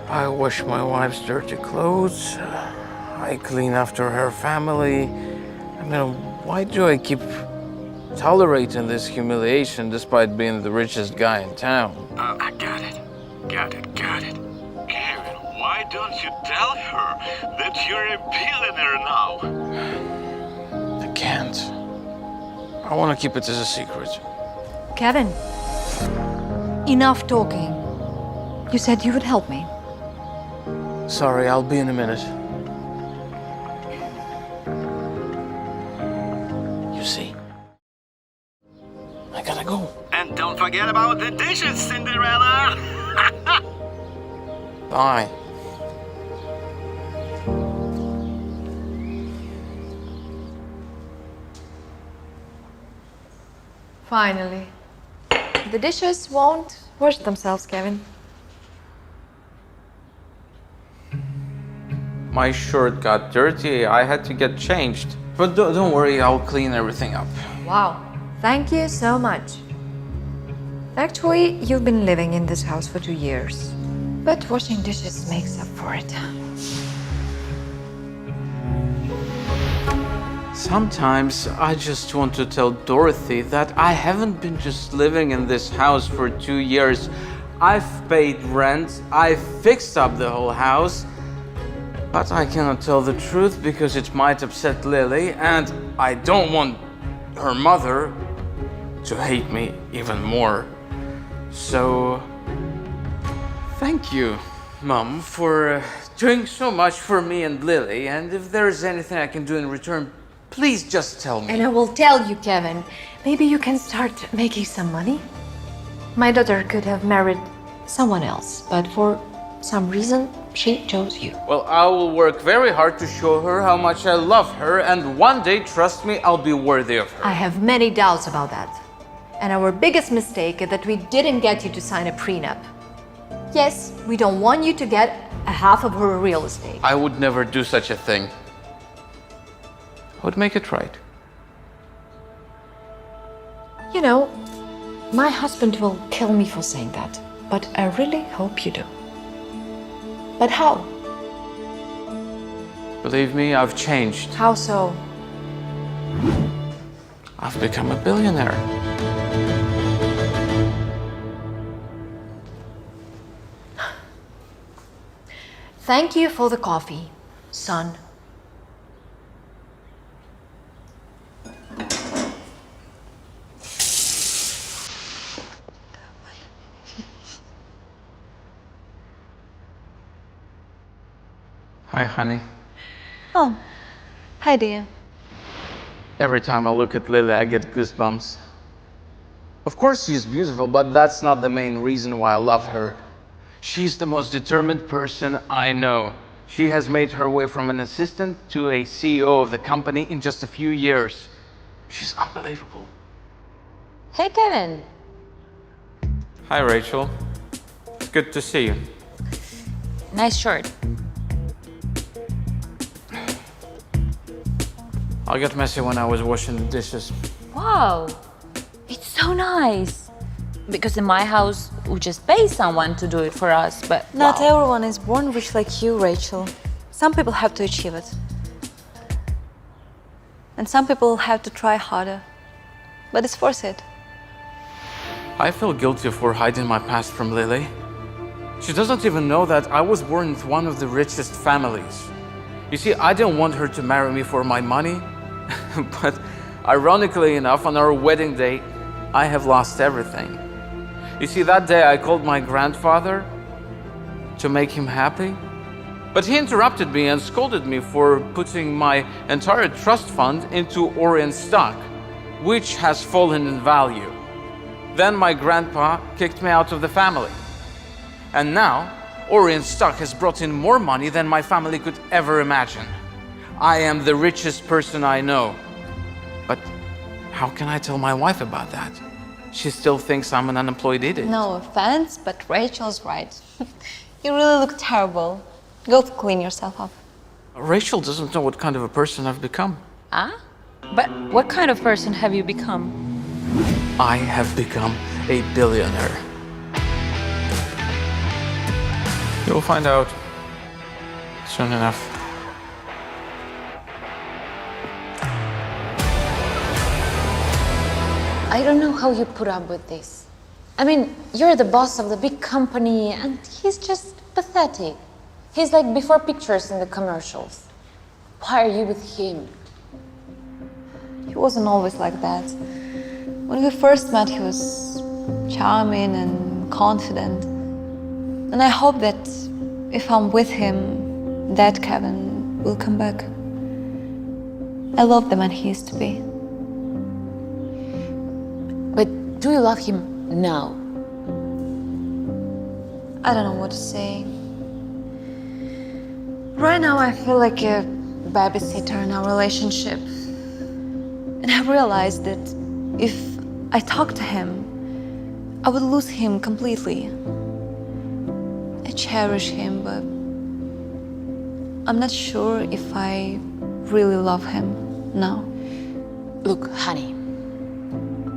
I wash my wife's dirty clothes. I clean after her family. I mean, why do I keep tolerating this humiliation despite being the richest guy in town? I got it. Kevin, why don't you tell her that you're a billionaire now? I can't. I want to keep it as a secret. Kevin, enough talking. You said you would help me. Sorry, I'll be in a minute. You see? I gotta go. And don't forget about the dishes, Cinderella! Bye. Finally. The dishes won't wash themselves, Kevin. My shirt got dirty. I had to get changed. But don't worry, I'll clean everything up. Wow. Thank you so much. Actually, you've been living in this house for 2 years. But washing dishes makes up for it. Sometimes I just want to tell Dorothy that I haven't been just living in this house for 2 years. I've paid rent, I've fixed up the whole house, but I cannot tell the truth because it might upset Lily, and I don't want her mother to hate me even more. So, thank you, Mom, for doing so much for me and Lily, and if there's anything I can do in return, please just tell me. And I will tell you, Kevin, maybe you can start making some money. My daughter could have married someone else, but for some reason, she chose you. Well, I will work very hard to show her how much I love her, and one day, trust me, I'll be worthy of her. I have many doubts about that. And our biggest mistake is that we didn't get you to sign a prenup. Yes, we don't want you to get a half of her real estate. I would never do such a thing. I would make it right. You know, my husband will kill me for saying that, but I really hope you do. But how? Believe me, I've changed. How so? I've become a billionaire. Thank you for the coffee, son. Hi, honey. Oh, hi dear. Every time I look at Lily, I get goosebumps. Of course she's beautiful, but that's not the main reason why I love her. She's the most determined person I know. She has made her way from an assistant to a CEO of the company in just a few years. She's unbelievable. Hey Kevin. Hi, Rachel. It's good to see you. Nice shirt. I got messy when I was washing the dishes. Wow, it's so nice. Because in my house, we just pay someone to do it for us, but Not wow. everyone is born rich like you, Rachel. Some people have to achieve it. And some people have to try harder. But it's worth it. I feel guilty for hiding my past from Lily. She doesn't even know that I was born into one of the richest families. You see, I didn't want her to marry me for my money, but ironically enough, on our wedding day, I have lost everything. You see, that day I called my grandfather to make him happy, but he interrupted me and scolded me for putting my entire trust fund into Orient stock, which has fallen in value. Then my grandpa kicked me out of the family. And now, Orient stock has brought in more money than my family could ever imagine. I am the richest person I know. But how can I tell my wife about that? She still thinks I'm an unemployed idiot. No offense, but Rachel's right. You really look terrible. Go clean yourself up. Rachel doesn't know what kind of a person I've become. Ah? But what kind of person have you become? I have become a billionaire. You'll find out soon enough. I don't know how you put up with this. I mean, you're the boss of the big company and he's just pathetic. He's like before pictures in the commercials. Why are you with him? He wasn't always like that. When we first met, he was charming and confident. And I hope that if I'm with him, that Kevin will come back. I love the man he used to be. But do you love him now? I don't know what to say. Right now, I feel like a babysitter in our relationship. And I realized that if I talk to him, I would lose him completely. I cherish him, but I'm not sure if I really love him now. Look, honey,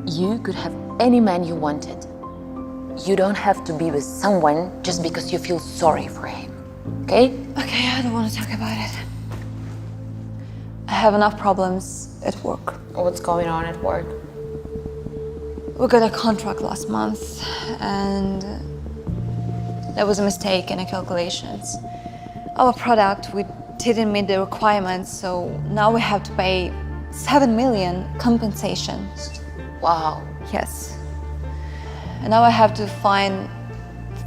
you could have any man you wanted. You don't have to be with someone just because you feel sorry for him, okay? Okay, I don't want to talk about it. I have enough problems at work. What's going on at work? We got a contract last month, and there was a mistake in the calculations. Our product, we didn't meet the requirements, so now we have to pay 7 million compensation. Wow. Yes. And now I have to find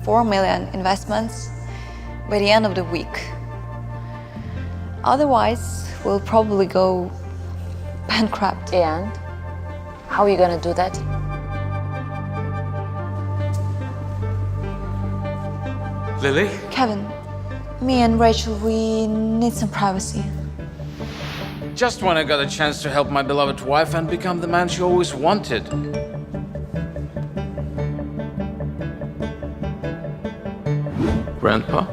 4 million investments by the end of the week. Otherwise, we'll probably go bankrupt. And how are you gonna do that? Lily? Kevin, me and Rachel, we need some privacy. Just when I got a chance to help my beloved wife and become the man she always wanted. Grandpa?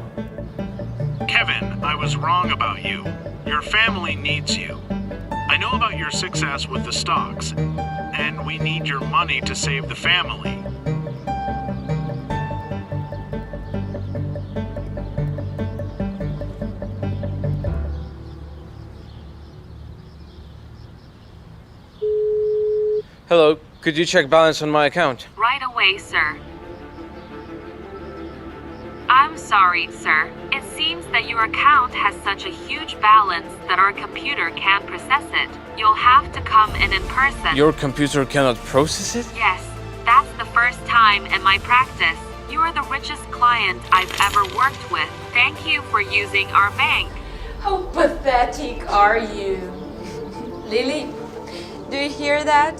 Kevin, I was wrong about you. Your family needs you. I know about your success with the stocks, and we need your money to save the family. Hello, could you check balance on my account? Right away, sir. I'm sorry, sir. It seems that your account has such a huge balance that our computer can't process it. You'll have to come in person. Your computer cannot process it? Yes, that's the first time in my practice. You are the richest client I've ever worked with. Thank you for using our bank. How pathetic are you? Lily, do you hear that?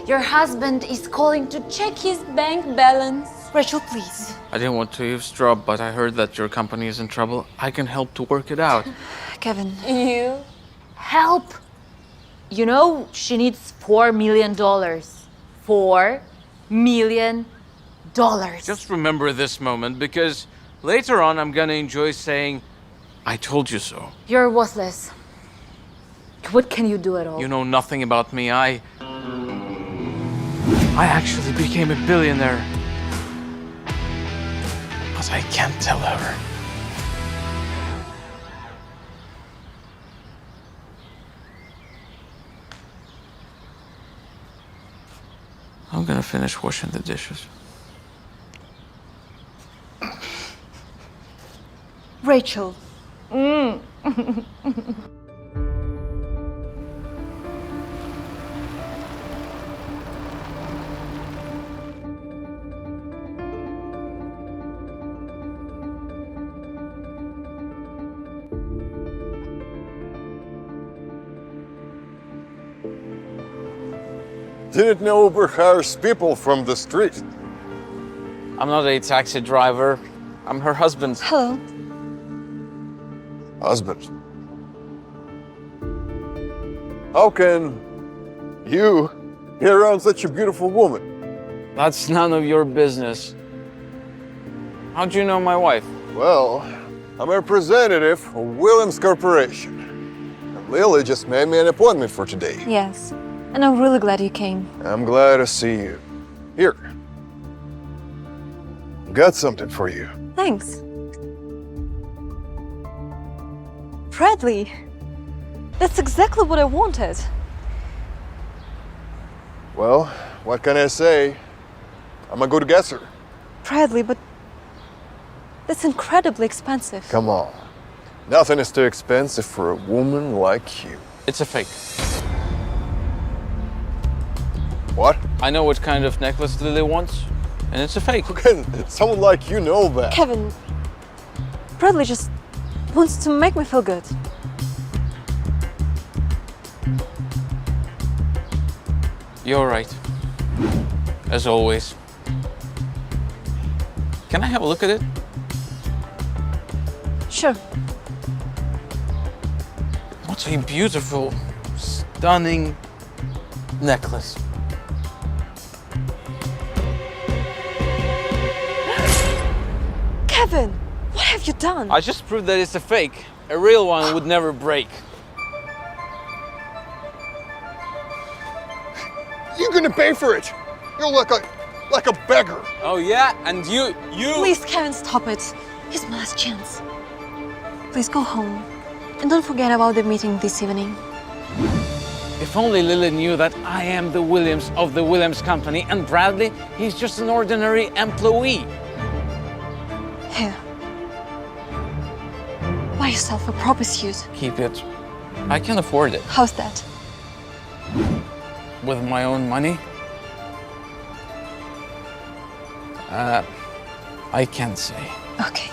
Your husband is calling to check his bank balance. Rachel, please. I didn't want to eavesdrop, but I heard that your company is in trouble. I can help to work it out. Kevin. You help. You know, she needs $4 million. $4 million. Just remember this moment, because later on I'm gonna enjoy saying, I told you so. You're worthless. What can you do at all? You know nothing about me. I actually became a billionaire. But I can't tell her. I'm gonna finish washing the dishes. Rachel. Didn't know Uber hires people from the street. I'm not a taxi driver. I'm her husband. Hello. Husband. How can you be around such a beautiful woman? That's none of your business. How'd you know my wife? Well, I'm a representative of Williams Corporation. And Lily just made me an appointment for today. Yes. And I'm really glad you came. I'm glad to see you. Here. Got something for you. Thanks. Bradley, that's exactly what I wanted. Well, what can I say? I'm a good guesser. Bradley, but that's incredibly expensive. Come on. Nothing is too expensive for a woman like you. It's a fake. What? I know what kind of necklace Lily wants, and it's a fake. Okay, someone like you know that. Kevin, Bradley just wants to make me feel good. You're right. As always. Can I have a look at it? Sure. What a beautiful, stunning necklace. Kevin, what have you done? I just proved that it's a fake. A real one would never break. You're gonna pay for it. You're like a beggar. Oh yeah? And you... Please, Kevin, stop it. It's my last chance. Please go home. And don't forget about the meeting this evening. If only Lily knew that I am the Williams of the Williams Company and Bradley, he's just an ordinary employee. Here. Buy yourself a proper suit. Keep it. I can afford it. How's that? With my own money? I can't say. Okay.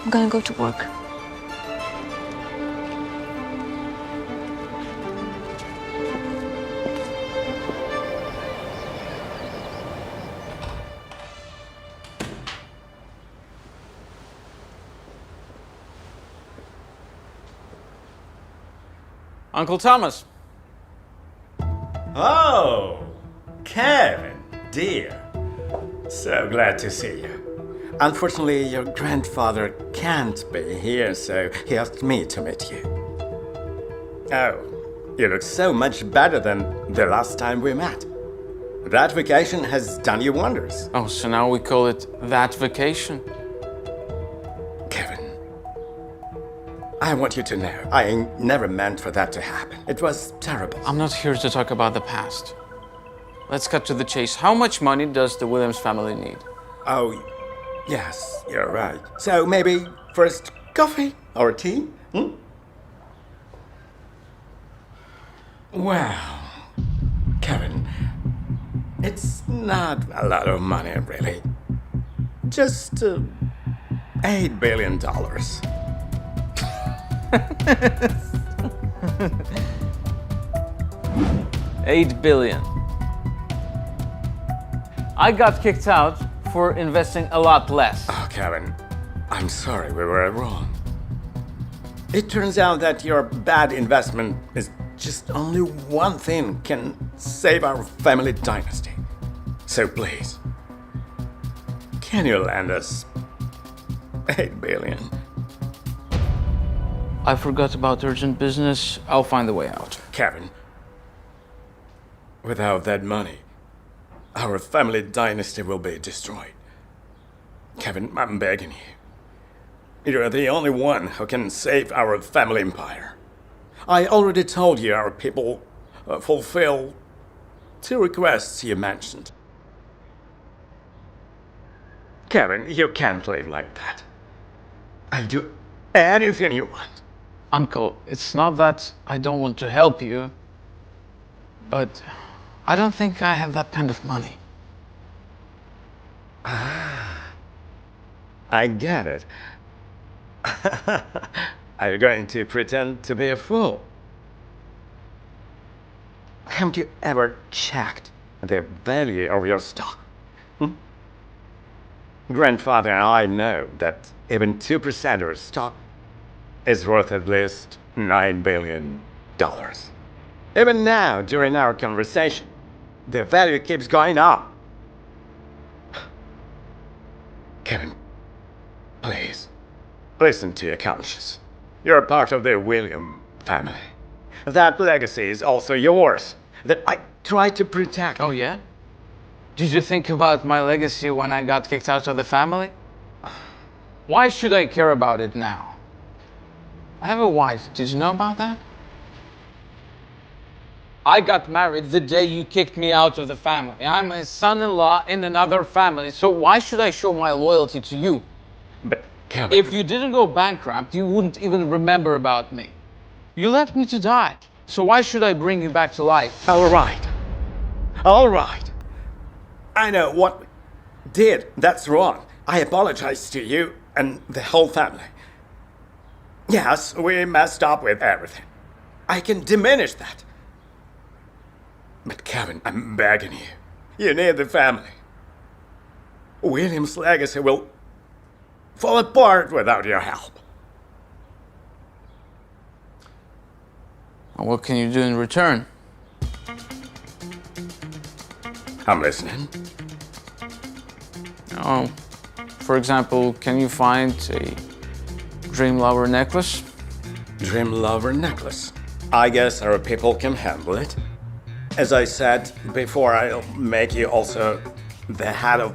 I'm gonna go to work. Uncle Thomas. Oh, Kevin, dear. So glad to see you. Unfortunately, your grandfather can't be here, so he asked me to meet you. Oh, you look so much better than the last time we met. That vacation has done you wonders. Oh, so now we call it that vacation? Kevin, I want you to know, I never meant for that to happen. It was terrible. I'm not here to talk about the past. Let's cut to the chase. How much money does the Williams family need? Oh, yes, you're right. So maybe first coffee or tea? Well, Kevin, it's not a lot of money, really. Just $8 billion. $8 billion. I got kicked out for investing a lot less. Oh, Kevin, I'm sorry we were wrong. It turns out that your bad investment is just only one thing can save our family dynasty. So please, can you lend us $8 billion? I forgot about urgent business. I'll find a way out. Kevin, without that money, our family dynasty will be destroyed. Kevin, I'm begging you. You're the only one who can save our family empire. I already told you our people fulfill 2 requests you mentioned. Kevin, you can't live like that. I'll do anything you want. Uncle, it's not that I don't want to help you, but I don't think I have that kind of money. I get it. Are you going to pretend to be a fool? Haven't you ever checked the value of your stock? Grandfather and I know that even 2% of your stock is worth at least $9 billion. Even now, during our conversation, the value keeps going up. Kevin, please, listen to your conscience. You're a part of the William family. That legacy is also yours, that I try to protect. Oh, yeah? Did you think about my legacy when I got kicked out of the family? Why should I care about it now? I have a wife. Did you know about that? I got married the day you kicked me out of the family. I'm a son-in-law in another family, so why should I show my loyalty to you? But Kevin... If you didn't go bankrupt, you wouldn't even remember about me. You left me to die, so why should I bring you back to life? All right. All right. I know what did. That's wrong. I apologize to you and the whole family. Yes, we messed up with everything. I can diminish that. But Kevin, I'm begging you. You need the family. William's legacy will fall apart without your help. What can you do in return? I'm listening. Oh, for example, can you find a Dream Lover necklace? Dream Lover necklace. I guess our people can handle it. As I said before, I'll make you also the head of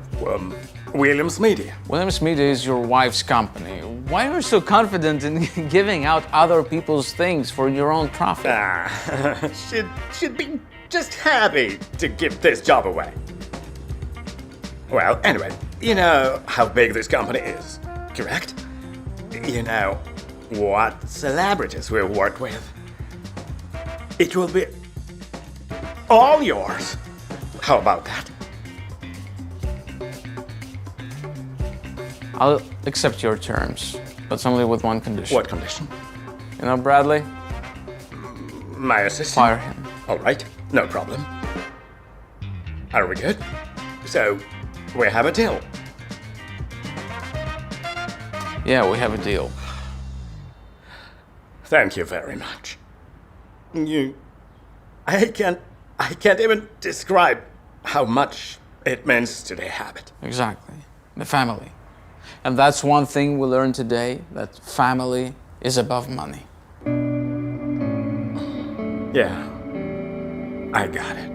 Williams Media. Williams Media is your wife's company. Why are you so confident in giving out other people's things for your own profit? She'd be just happy to give this job away. Well, anyway, you know how big this company is, correct? You know what celebrities we've worked with. It will be all yours. How about that? I'll accept your terms, but only with one condition. What condition? You know Bradley? My assistant? Fire him. All right, no problem. Are we good? So, we have a deal. Yeah, we have a deal. Thank you very much. I can't even describe how much it means to the habit. Exactly. The family. And that's one thing we learned today, that family is above money. Yeah, I got it.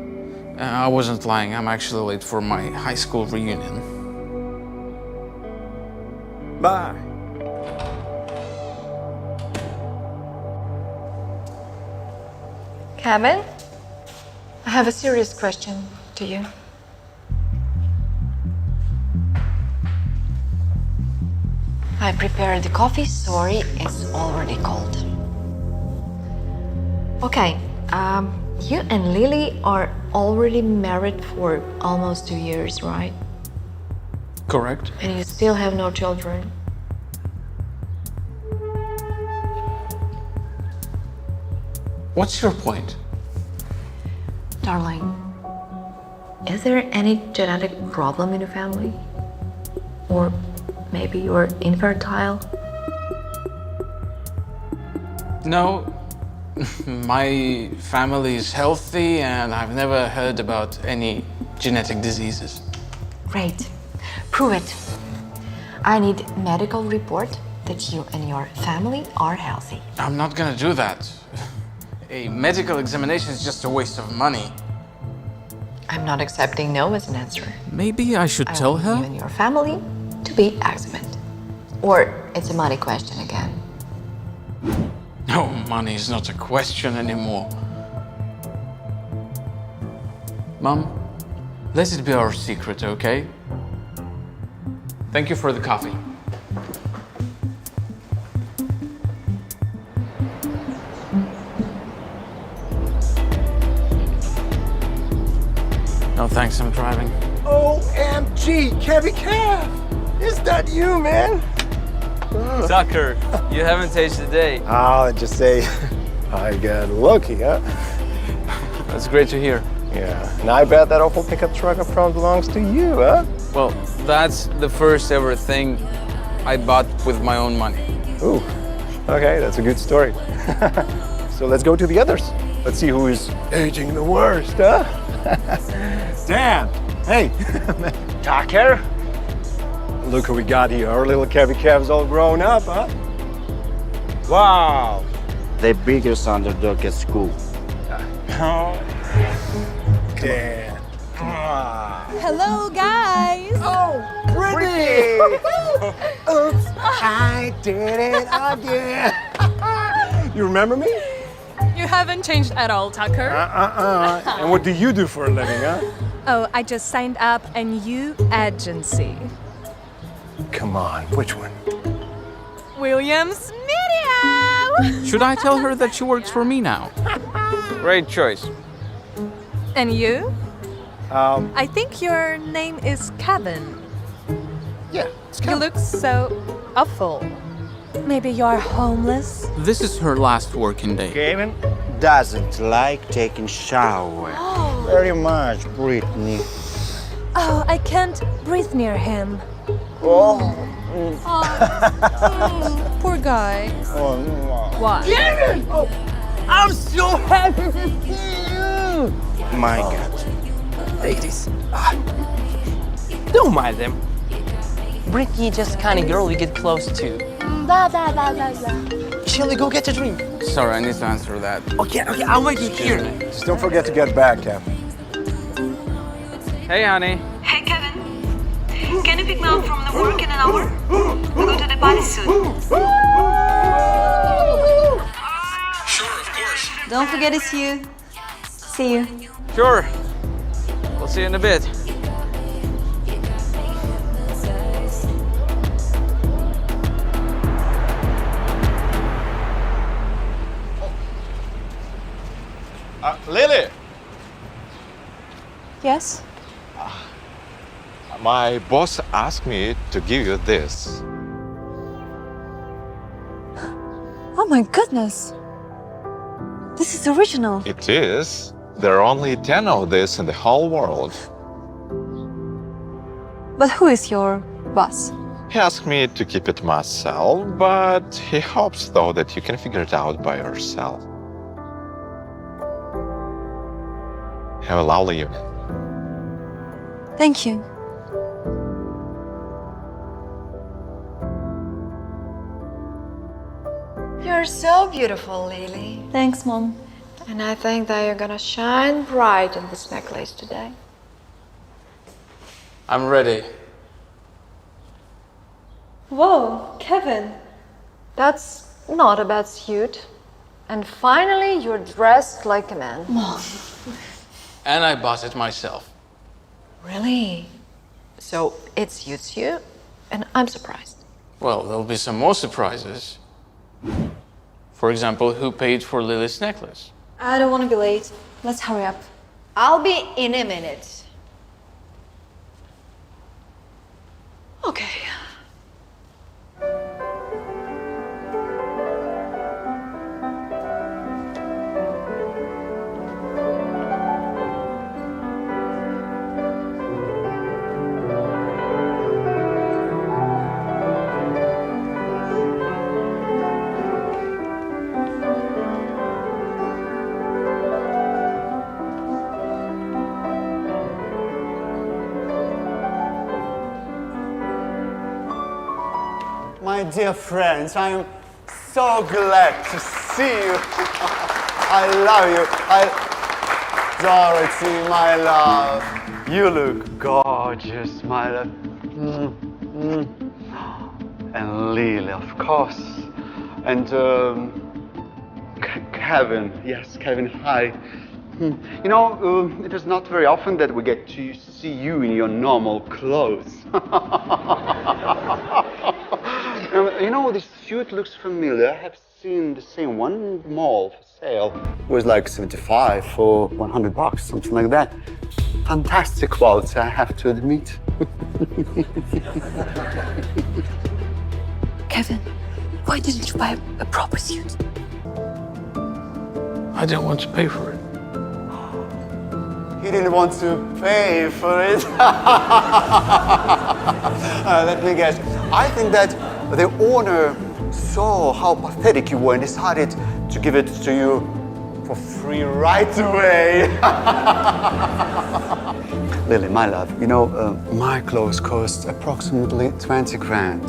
I wasn't lying. I'm actually late for my high school reunion. Bye. Kevin, I have a serious question to you. I prepared the coffee. Sorry, it's already cold. Okay, you and Lily are already married for almost 2 years, right? Correct. And you still have no children. What's your point? Darling, is there any genetic problem in your family? Or maybe you're infertile? No, my family is healthy and I've never heard about any genetic diseases. Great. Prove it. I need medical report that you and your family are healthy. I'm not gonna do that. A medical examination is just a waste of money. I'm not accepting no as an answer. Maybe I should tell I want you her? and your family to be examined. Or it's a money question again. No, money is not a question anymore. Mom, let it be our secret, okay? Thank you for the coffee. No thanks, I'm driving. OMG, Kevy Cav! Is that you, man? Tucker, you haven't tasted the day. I'll just say I got lucky, huh? That's great to hear. Yeah, and I bet that awful pickup truck up front belongs to you, huh? Well, that's the first ever thing I bought with my own money. Ooh, okay, that's a good story. So let's go to the others. Let's see who is aging the worst, huh? Dan, hey, Tucker. Look who we got here. Our little Kevy Cav's all grown up, huh? Wow. The biggest underdog at school. Dan. Hello, guys. Oh, pretty. I did it again. You remember me? You haven't changed at all, Tucker. And what do you do for a living, huh? Oh, I just signed up a new agency. Come on, which one? Williams Media! Should I tell her that she works for me now? Great choice. And you? I think your name is Kevin. Yeah, it's You Kevin. look so awful. Maybe you're homeless? This is her last working day. Kevin doesn't like taking shower. Very much, Brittany. Oh, I can't breathe near him. Oh. Poor guy. Oh, no. Why? I'm so happy to see you! My God. Ladies. Don't mind them. Brittany just kind of girl you get close to. Shall we go get a drink? Sorry, I need to answer that. Okay, I'll wait here. Just don't forget to get back, Kev. Hey, honey. Hey, Kevin. Can you pick me up from the work in an hour? We go to the party soon. Don't forget it's you. See you. Sure. We'll see you in a bit. Lily, Yes? my boss asked me to give you this. Oh my goodness. This is original. It is. There are only 10 of this in the whole world. But who is your boss? He asked me to keep it myself, but he hopes, though, that you can figure it out by yourself. Have a lovely evening. Thank you. You're so beautiful, Lily. Thanks, Mom. And I think that you're gonna shine bright in this necklace today. I'm ready. Whoa, Kevin. That's not a bad suit. And finally, you're dressed like a man. And I bought it myself. Really? So it suits you? And I'm surprised. Well, there'll be some more surprises. For example, who paid for Lily's necklace? I don't want to be late. Let's hurry up. I'll be in a minute. Okay. My dear friends, I am so glad to see you. I love you. Dorothy, my love. You look gorgeous, my love. And Lily, of course. And Kevin. Yes, Kevin, hi. You know, it is not very often that we get to see you in your normal clothes. You know, this suit looks familiar. I have seen the same one in the mall for sale. It was like 75 for $100, something like that. Fantastic quality, I have to admit. Kevin, why didn't you buy a proper suit? I didn't want to pay for it. He didn't want to pay for it. Let me guess. I think that the owner saw how pathetic you were and decided to give it to you for free right away. Lily, my love, you know, my clothes cost approximately 20 grand.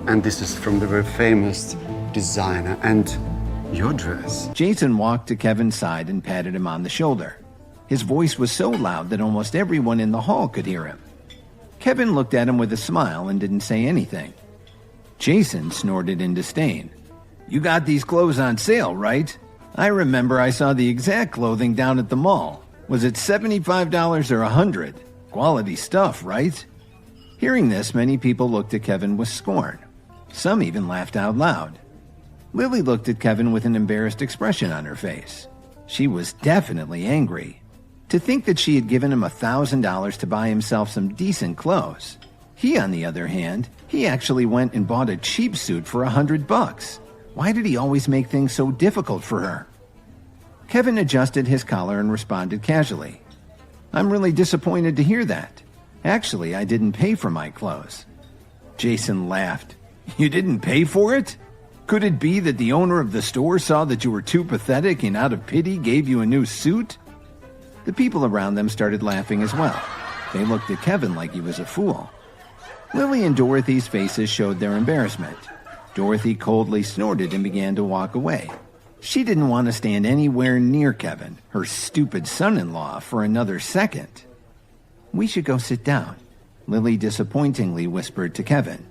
And this is from the very famous designer. And your dress. Jason walked to Kevin's side and patted him on the shoulder. His voice was so loud that almost everyone in the hall could hear him. Kevin looked at him with a smile and didn't say anything. Jason snorted in disdain. You got these clothes on sale, right? I remember I saw the exact clothing down at the mall. Was it $75 or $100? Quality stuff, right? Hearing this, many people looked at Kevin with scorn. Some even laughed out loud. Lily looked at Kevin with an embarrassed expression on her face. She was definitely angry. To think that she had given him $1,000 to buy himself some decent clothes. He, on the other hand, he actually went and bought a cheap suit for $100. Why did he always make things so difficult for her? Kevin adjusted his collar and responded casually. I'm really disappointed to hear that. Actually, I didn't pay for my clothes. Jason laughed. You didn't pay for it? Could it be that the owner of the store saw that you were too pathetic and out of pity gave you a new suit? The people around them started laughing as well. They looked at Kevin like he was a fool. Lily and Dorothy's faces showed their embarrassment. Dorothy coldly snorted and began to walk away. She didn't want to stand anywhere near Kevin, her stupid son-in-law, for another second. We should go sit down, Lily disappointingly whispered to Kevin.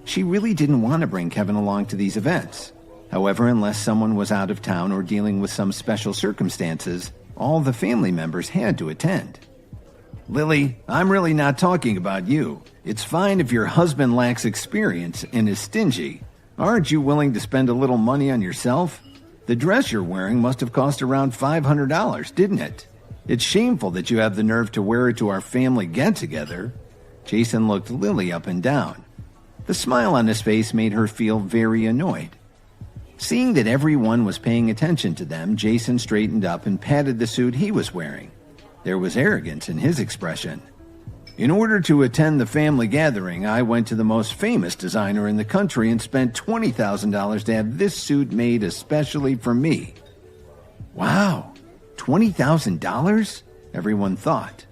She really didn't want to bring Kevin along to these events. However, unless someone was out of town or dealing with some special circumstances, all the family members had to attend. Lily, I'm really not talking about you. It's fine if your husband lacks experience and is stingy. Aren't you willing to spend a little money on yourself? The dress you're wearing must have cost around $500, didn't it? It's shameful that you have the nerve to wear it to our family get-together. Jason looked Lily up and down. The smile on his face made her feel very annoyed. Seeing that everyone was paying attention to them, Jason straightened up and patted the suit he was wearing. There was arrogance in his expression. In order to attend the family gathering, I went to the most famous designer in the country and spent $20,000 to have this suit made especially for me. Wow, $20,000? Everyone thought.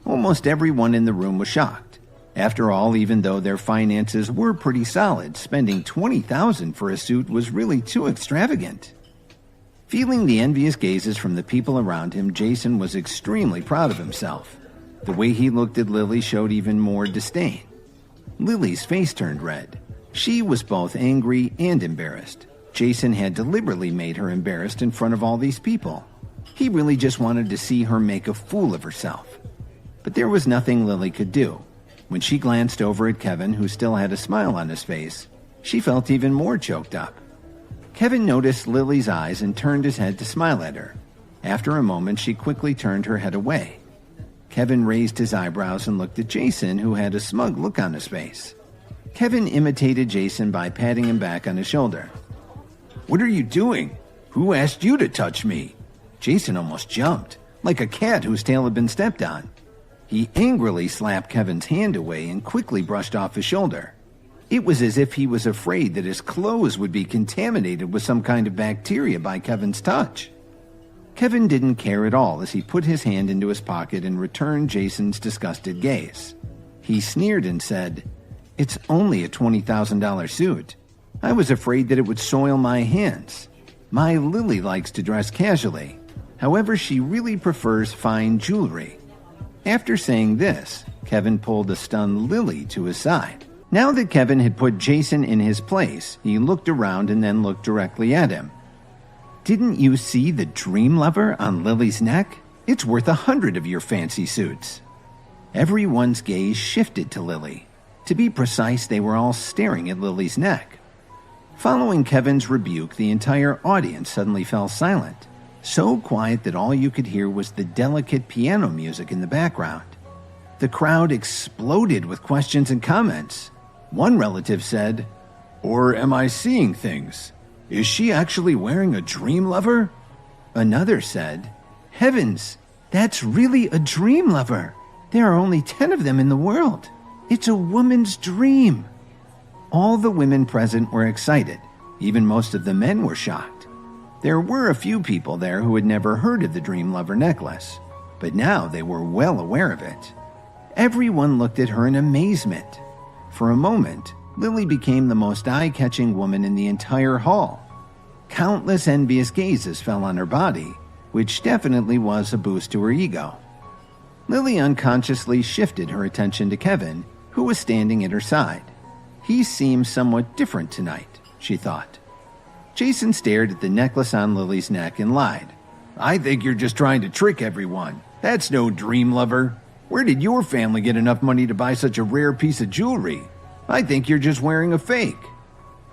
Almost everyone in the room was shocked. After all, even though their finances were pretty solid, spending $20,000 for a suit was really too extravagant. Feeling the envious gazes from the people around him, Jason was extremely proud of himself. The way he looked at Lily showed even more disdain. Lily's face turned red. She was both angry and embarrassed. Jason had deliberately made her embarrassed in front of all these people. He really just wanted to see her make a fool of herself. But there was nothing Lily could do. When she glanced over at Kevin, who still had a smile on his face, she felt even more choked up. Kevin noticed Lily's eyes and turned his head to smile at her. After a moment, she quickly turned her head away. Kevin raised his eyebrows and looked at Jason, who had a smug look on his face. Kevin imitated Jason by patting him back on his shoulder. What are you doing? Who asked you to touch me? Jason almost jumped, like a cat whose tail had been stepped on. He angrily slapped Kevin's hand away and quickly brushed off his shoulder. It was as if he was afraid that his clothes would be contaminated with some kind of bacteria by Kevin's touch. Kevin didn't care at all as he put his hand into his pocket and returned Jason's disgusted gaze. He sneered and said, It's only a $20,000 suit. I was afraid that it would soil my hands. My Lily likes to dress casually. However, she really prefers fine jewelry. After saying this, Kevin pulled a stunned Lily to his side. Now that Kevin had put Jason in his place, he looked around and then looked directly at him. Didn't you see the dream lover on Lily's neck? It's worth 100 of your fancy suits. Everyone's gaze shifted to Lily. To be precise, they were all staring at Lily's neck. Following Kevin's rebuke, the entire audience suddenly fell silent. So quiet that all you could hear was the delicate piano music in the background. The crowd exploded with questions and comments. One relative said, Or am I seeing things? Is she actually wearing a dream lover? Another said, Heavens, that's really a dream lover. There are only 10 of them in the world. It's a woman's dream. All the women present were excited. Even most of the men were shocked. There were a few people there who had never heard of the dream lover necklace, but now they were well aware of it. Everyone looked at her in amazement. For a moment, Lily became the most eye-catching woman in the entire hall. Countless envious gazes fell on her body, which definitely was a boost to her ego. Lily unconsciously shifted her attention to Kevin, who was standing at her side. He seems somewhat different tonight, she thought. Jason stared at the necklace on Lily's neck and lied. I think you're just trying to trick everyone. That's no dream lover. Where did your family get enough money to buy such a rare piece of jewelry? I think you're just wearing a fake.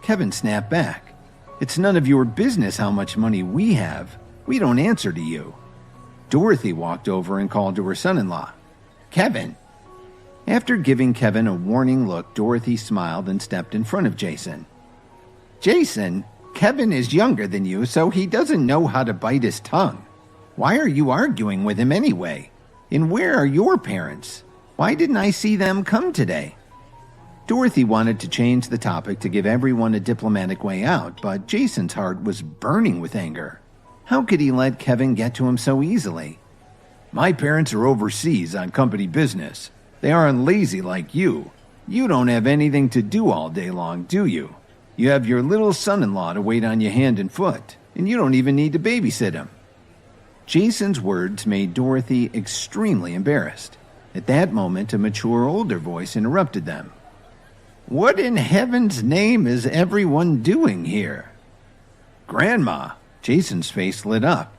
Kevin snapped back. It's none of your business how much money we have. We don't answer to you. Dorothy walked over and called to her son-in-law. Kevin. After giving Kevin a warning look, Dorothy smiled and stepped in front of Jason. Jason, Kevin is younger than you, so he doesn't know how to bite his tongue. Why are you arguing with him anyway? And where are your parents? Why didn't I see them come today? Dorothy wanted to change the topic to give everyone a diplomatic way out, but Jason's heart was burning with anger. How could he let Kevin get to him so easily? My parents are overseas on company business. They aren't lazy like you. You don't have anything to do all day long, do you? You have your little son-in-law to wait on you hand and foot, and you don't even need to babysit him. Jason's words made Dorothy extremely embarrassed. At that moment, a mature older voice interrupted them. What in heaven's name is everyone doing here? Grandma! Jason's face lit up.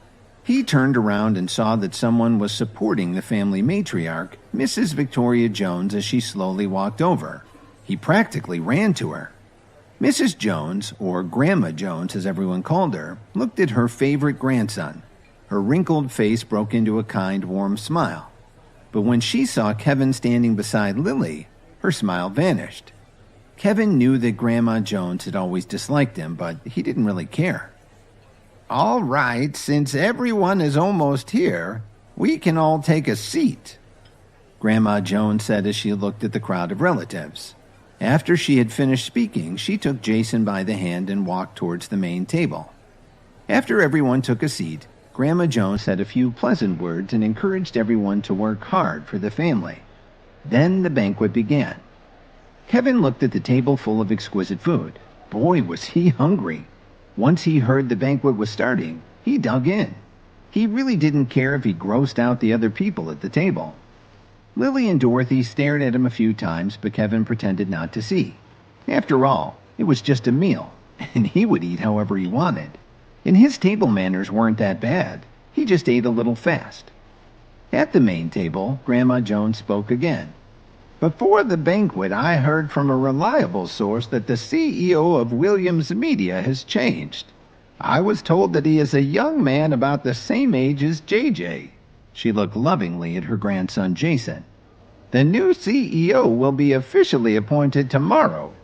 He turned around and saw that someone was supporting the family matriarch, Mrs. Victoria Jones, as she slowly walked over. He practically ran to her. Mrs. Jones, or Grandma Jones as everyone called her, looked at her favorite grandson. Her wrinkled face broke into a kind, warm smile. But when she saw Kevin standing beside Lily, her smile vanished. Kevin knew that Grandma Jones had always disliked him, but he didn't really care. All right, since everyone is almost here, we can all take a seat, Grandma Jones said as she looked at the crowd of relatives. After she had finished speaking, she took Jason by the hand and walked towards the main table. After everyone took a seat, Grandma Jones said a few pleasant words and encouraged everyone to work hard for the family. Then the banquet began. Kevin looked at the table full of exquisite food. Boy, was he hungry. Once he heard the banquet was starting, he dug in. He really didn't care if he grossed out the other people at the table. Lily and Dorothy stared at him a few times, but Kevin pretended not to see. After all, it was just a meal, and he would eat however he wanted. And his table manners weren't that bad. He just ate a little fast. At the main table, Grandma Jones spoke again. Before the banquet, I heard from a reliable source that the CEO of Williams Media has changed. I was told that he is a young man about the same age as JJ. She looked lovingly at her grandson Jason. The new CEO will be officially appointed tomorrow.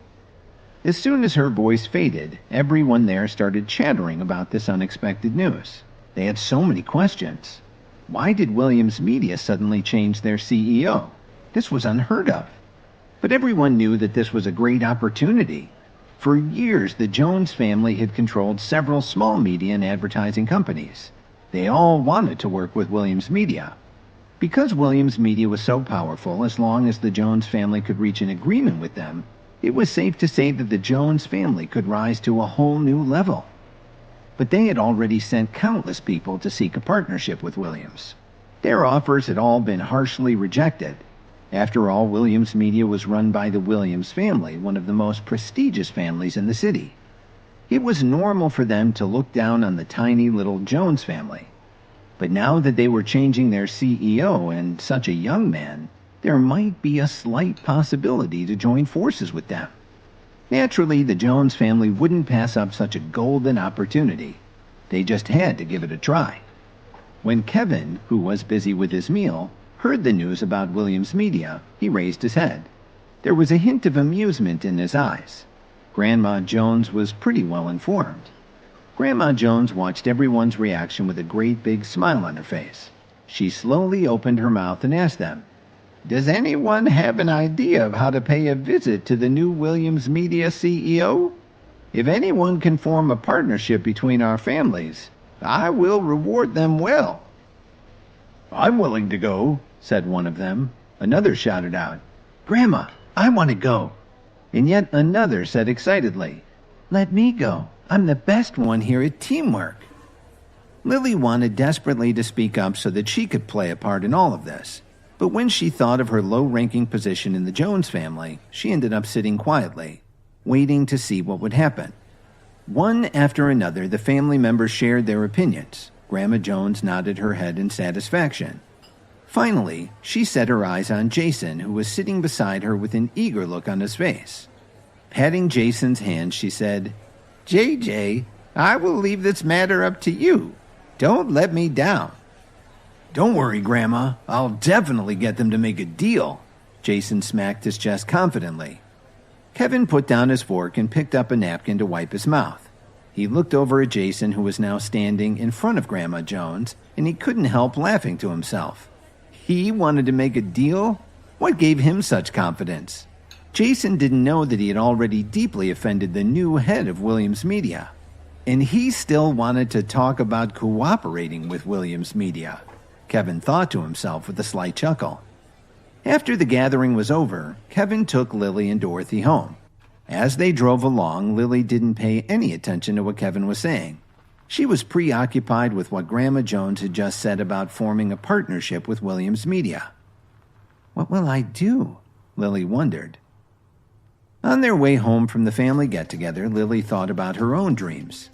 As soon as her voice faded, everyone there started chattering about this unexpected news. They had so many questions. Why did Williams Media suddenly change their CEO? This was unheard of. But everyone knew that this was a great opportunity. For years, the Jones family had controlled several small media and advertising companies. They all wanted to work with Williams Media. Because Williams Media was so powerful, as long as the Jones family could reach an agreement with them, it was safe to say that the Jones family could rise to a whole new level. But they had already sent countless people to seek a partnership with Williams. Their offers had all been harshly rejected. After all, Williams Media was run by the Williams family, one of the most prestigious families in the city. It was normal for them to look down on the tiny little Jones family. But now that they were changing their CEO and such a young man, there might be a slight possibility to join forces with them. Naturally, the Jones family wouldn't pass up such a golden opportunity. They just had to give it a try. When Kevin, who was busy with his meal, heard the news about Williams Media, he raised his head. There was a hint of amusement in his eyes. Grandma Jones was pretty well informed. Grandma Jones watched everyone's reaction with a great big smile on her face. She slowly opened her mouth and asked them, Does anyone have an idea of how to pay a visit to the new Williams Media CEO? If anyone can form a partnership between our families, I will reward them well. I'm willing to go, said one of them. Another shouted out, Grandma, I want to go. And yet another said excitedly, Let me go. I'm the best one here at teamwork. Lily wanted desperately to speak up so that she could play a part in all of this. But when she thought of her low-ranking position in the Jones family, she ended up sitting quietly. waiting to see what would happen. One after another, the family members shared their opinions. Grandma Jones nodded her head in satisfaction. Finally, she set her eyes on Jason, who was sitting beside her with an eager look on his face. Patting Jason's hand, she said, "JJ, I will leave this matter up to you. Don't let me down." "Don't worry, Grandma. I'll definitely get them to make a deal." Jason smacked his chest confidently. Kevin put down his fork and picked up a napkin to wipe his mouth. He looked over at Jason, who was now standing in front of Grandma Jones, and he couldn't help laughing to himself. He wanted to make a deal? What gave him such confidence? Jason didn't know that he had already deeply offended the new head of Williams Media. And he still wanted to talk about cooperating with Williams Media, Kevin thought to himself with a slight chuckle. After the gathering was over, Kevin took Lily and Dorothy home. As they drove along, Lily didn't pay any attention to what Kevin was saying. She was preoccupied with what Grandma Jones had just said about forming a partnership with Williams Media. What will I do? Lily wondered. On their way home from the family get-together, Lily thought about her own dreams.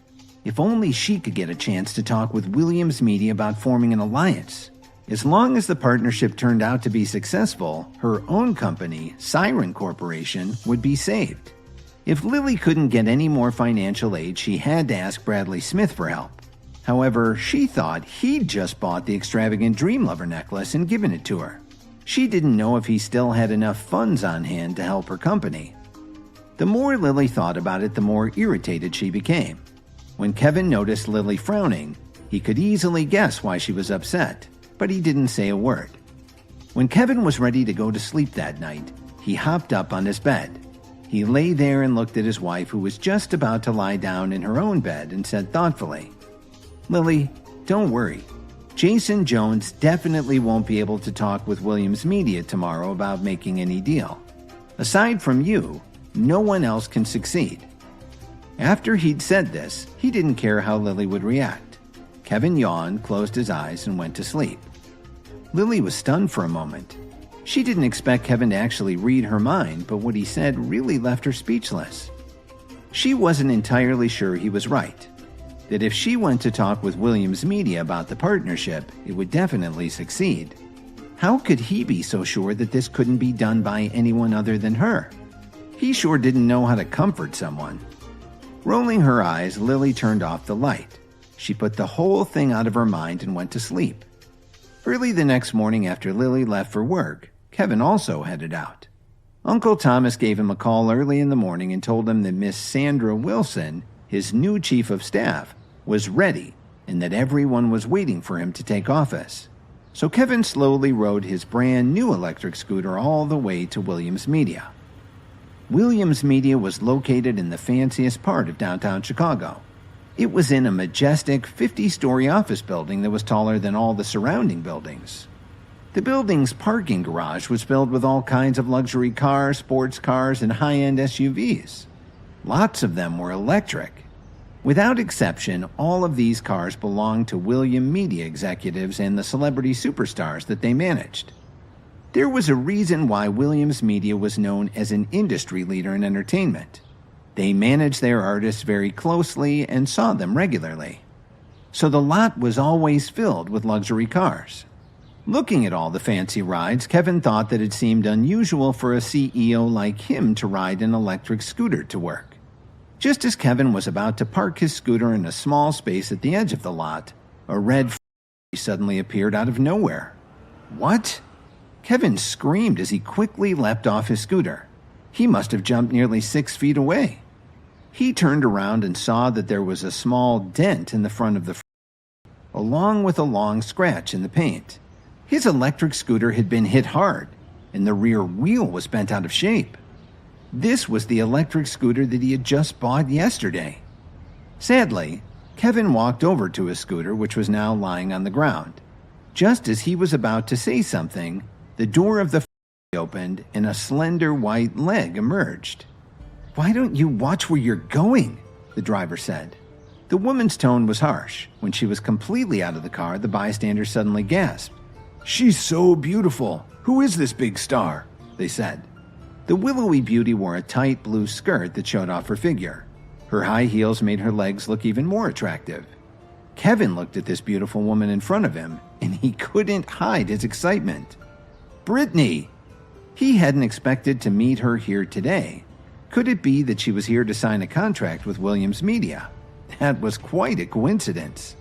If only she could get a chance to talk with Williams Media about forming an alliance. As long as the partnership turned out to be successful, her own company, Siren Corporation, would be saved. If Lily couldn't get any more financial aid, she had to ask Bradley Smith for help. However, she thought he'd just bought the extravagant Dream Lover necklace and given it to her. She didn't know if he still had enough funds on hand to help her company. The more Lily thought about it, the more irritated she became. When Kevin noticed Lily frowning, he could easily guess why she was upset, but he didn't say a word. When Kevin was ready to go to sleep that night, he hopped up on his bed. He lay there and looked at his wife, who was just about to lie down in her own bed, and said thoughtfully, "Lily, don't worry. Jason Jones definitely won't be able to talk with Williams Media tomorrow about making any deal. Aside from you, no one else can succeed." After he'd said this, he didn't care how Lily would react. Kevin yawned, closed his eyes, and went to sleep. Lily was stunned for a moment. She didn't expect Kevin to actually read her mind, but what he said really left her speechless. She wasn't entirely sure he was right, that if she went to talk with Williams Media about the partnership, it would definitely succeed. How could he be so sure that this couldn't be done by anyone other than her? He sure didn't know how to comfort someone. Rolling her eyes, Lily turned off the light. She put the whole thing out of her mind and went to sleep. Early the next morning after Lily left for work, Kevin also headed out. Uncle Thomas gave him a call early in the morning and told him that Miss Sandra Wilson, his new chief of staff, was ready and that everyone was waiting for him to take office. So Kevin slowly rode his brand new electric scooter all the way to Williams Media. Williams Media was located in the fanciest part of downtown Chicago. It was in a majestic 50-story office building that was taller than all the surrounding buildings. The building's parking garage was filled with all kinds of luxury cars, sports cars, and high-end SUVs. Lots of them were electric. Without exception, all of these cars belonged to Williams Media executives and the celebrity superstars that they managed. There was a reason why Williams Media was known as an industry leader in entertainment. They managed their artists very closely and saw them regularly. So the lot was always filled with luxury cars. Looking at all the fancy rides, Kevin thought that it seemed unusual for a CEO like him to ride an electric scooter to work. Just as Kevin was about to park his scooter in a small space at the edge of the lot, a red suddenly appeared out of nowhere. What? Kevin screamed as he quickly leapt off his scooter. He must have jumped nearly 6 feet away. He turned around and saw that there was a small dent in the front of the along with a long scratch in the paint. His electric scooter had been hit hard, and the rear wheel was bent out of shape. This was the electric scooter that he had just bought yesterday. Sadly, Kevin walked over to his scooter, which was now lying on the ground. Just as he was about to say something, the door of the opened and a slender white leg emerged. "Why don't you watch where you're going?" the driver said. The woman's tone was harsh. When she was completely out of the car, the bystander suddenly gasped. "She's so beautiful. Who is this big star?" they said. The willowy beauty wore a tight blue skirt that showed off her figure. Her high heels made her legs look even more attractive. Kevin looked at this beautiful woman in front of him, and he couldn't hide his excitement. Brittany! He hadn't expected to meet her here today. Could it be that she was here to sign a contract with Williams Media? That was quite a coincidence.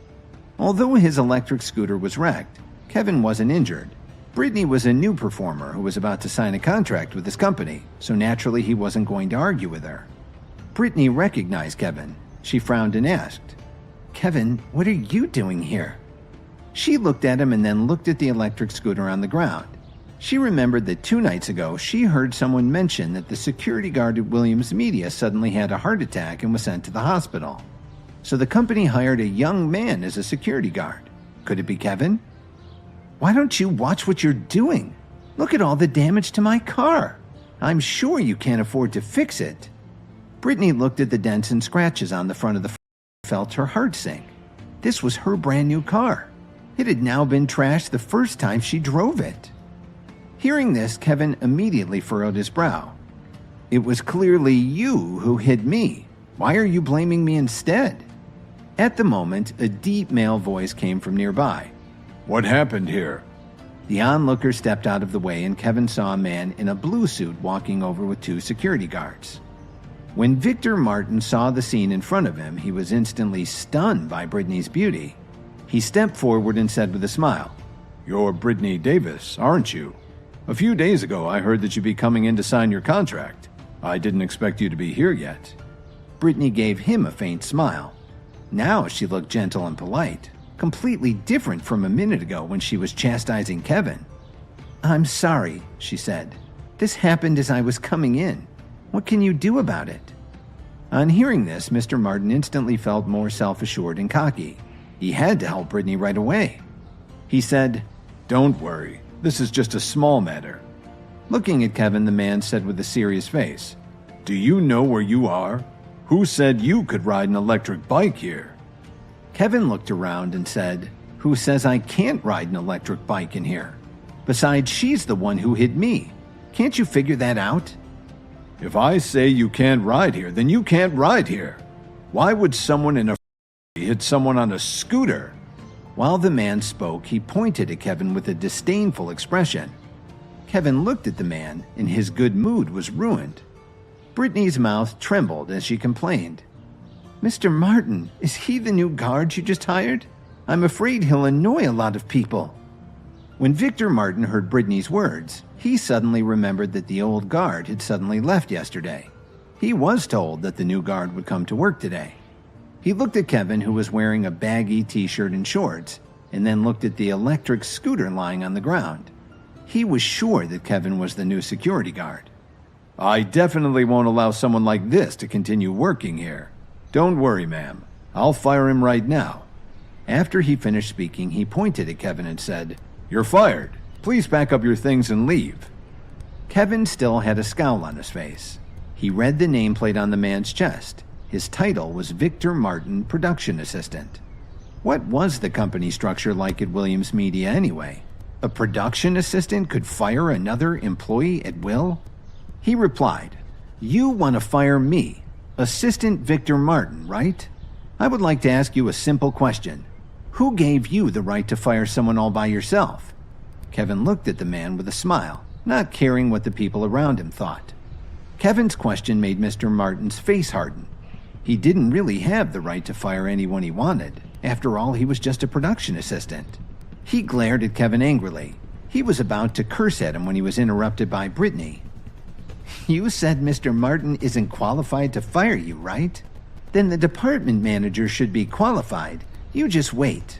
Although his electric scooter was wrecked, Kevin wasn't injured. Brittany was a new performer who was about to sign a contract with his company, so naturally he wasn't going to argue with her. Brittany recognized Kevin. She frowned and asked, "Kevin, what are you doing here?" She looked at him and then looked at the electric scooter on the ground. She remembered that 2 nights ago she heard someone mention that the security guard at Williams Media suddenly had a heart attack and was sent to the hospital. So the company hired a young man as a security guard. Could it be Kevin? "Why don't you watch what you're doing? Look at all the damage to my car. I'm sure you can't afford to fix it." Brittany looked at the dents and scratches on the front of the felt her heart sink. This was her brand new car. It had now been trashed the first time she drove it. Hearing this, Kevin immediately furrowed his brow. "It was clearly you who hit me. Why are you blaming me instead?" At the moment, a deep male voice came from nearby. "What happened here?" The onlooker stepped out of the way and Kevin saw a man in a blue suit walking over with 2 security guards. When Victor Martin saw the scene in front of him, he was instantly stunned by Brittany's beauty. He stepped forward and said with a smile, "You're Brittany Davis, aren't you? A few days ago I heard that you'd be coming in to sign your contract. I didn't expect you to be here yet." Brittany gave him a faint smile. Now she looked gentle and polite, completely different from a minute ago when she was chastising Kevin. "I'm sorry," she said. "This happened as I was coming in. What can you do about it?" On hearing this, Mr. Martin instantly felt more self-assured and cocky. He had to help Brittany right away. He said, "Don't worry. This is just a small matter." Looking at Kevin, the man said with a serious face, "Do you know where you are? Who said you could ride an electric bike here?" Kevin looked around and said, "Who says I can't ride an electric bike in here? Besides, she's the one who hit me. Can't you figure that out?" "If I say you can't ride here, then you can't ride here. Why would someone in a hit someone on a scooter?" While the man spoke, he pointed at Kevin with a disdainful expression. Kevin looked at the man, and his good mood was ruined. Brittany's mouth trembled as she complained, "Mr. Martin, is he the new guard you just hired? I'm afraid he'll annoy a lot of people." When Victor Martin heard Brittany's words, he suddenly remembered that the old guard had suddenly left yesterday. He was told that the new guard would come to work today. He looked at Kevin, who was wearing a baggy t-shirt and shorts, and then looked at the electric scooter lying on the ground. He was sure that Kevin was the new security guard. "I definitely won't allow someone like this to continue working here. Don't worry, ma'am. I'll fire him right now." After he finished speaking, he pointed at Kevin and said, "You're fired. Please pack up your things and leave." Kevin still had a scowl on his face. He read the nameplate on the man's chest. His title was Victor Martin, Production Assistant. What was the company structure like at Williams Media anyway? A production assistant could fire another employee at will? He replied, "You want to fire me, Assistant Victor Martin, right? I would like to ask you a simple question. Who gave you the right to fire someone all by yourself?" Kevin looked at the man with a smile, not caring what the people around him thought. Kevin's question made Mr. Martin's face harden. He didn't really have the right to fire anyone he wanted. After all, he was just a production assistant. He glared at Kevin angrily. He was about to curse at him when he was interrupted by Brittany. "You said Mr. Martin isn't qualified to fire you, right? Then the department manager should be qualified. You just wait."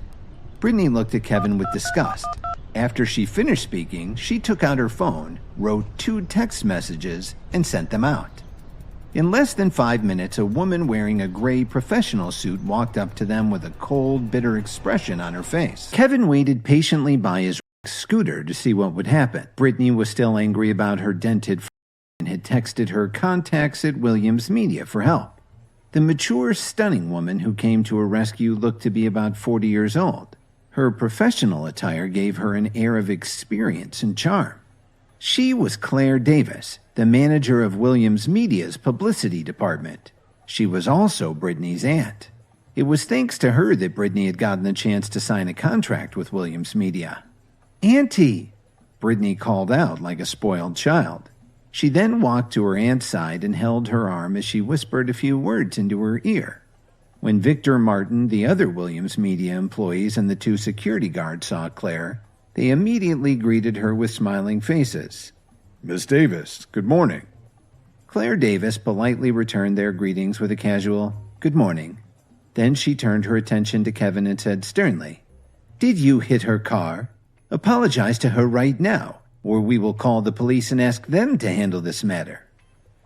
Brittany looked at Kevin with disgust. After she finished speaking, she took out her phone, wrote 2 text messages, and sent them out. In less than 5 minutes, a woman wearing a gray professional suit walked up to them with a cold, bitter expression on her face. Kevin waited patiently by his scooter to see what would happen. Brittany was still angry about her dented and had texted her contacts at Williams Media for help. The mature, stunning woman who came to her rescue looked to be about 40 years old. Her professional attire gave her an air of experience and charm. She was Claire Davis, the manager of Williams Media's publicity department. She was also Brittany's aunt. It was thanks to her that Brittany had gotten the chance to sign a contract with Williams Media. "Auntie!" Brittany called out like a spoiled child. She then walked to her aunt's side and held her arm as she whispered a few words into her ear. When Victor Martin, the other Williams Media employees, and the two security guards saw Claire, they immediately greeted her with smiling faces. "Miss Davis, good morning." Claire Davis politely returned their greetings with a casual, "Good morning." Then she turned her attention to Kevin and said sternly, "Did you hit her car? Apologize to her right now, or we will call the police and ask them to handle this matter."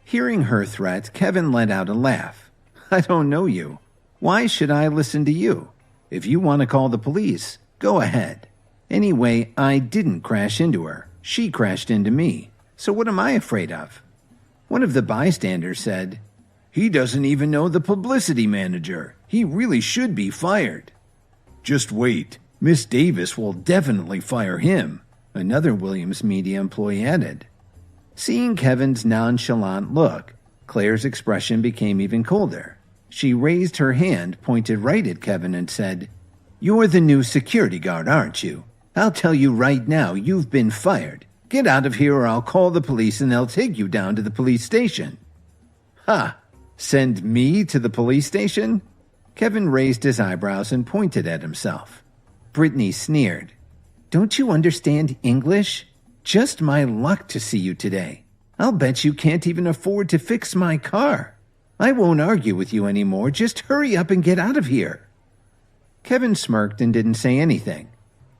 Hearing her threat, Kevin let out a laugh. "I don't know you. Why should I listen to you? If you want to call the police, go ahead. Anyway, I didn't crash into her. She crashed into me. So what am I afraid of?" One of the bystanders said, "He doesn't even know the publicity manager. He really should be fired." "Just wait. Miss Davis will definitely fire him," another Williams Media employee added. Seeing Kevin's nonchalant look, Claire's expression became even colder. She raised her hand, pointed right at Kevin, and said, "You're the new security guard, aren't you? I'll tell you right now, you've been fired. Get out of here or I'll call the police and they'll take you down to the police station." "Ha! Send me to the police station?" Kevin raised his eyebrows and pointed at himself. Brittany sneered. "Don't you understand English? Just my luck to see you today. I'll bet you can't even afford to fix my car. I won't argue with you anymore. Just hurry up and get out of here." Kevin smirked and didn't say anything.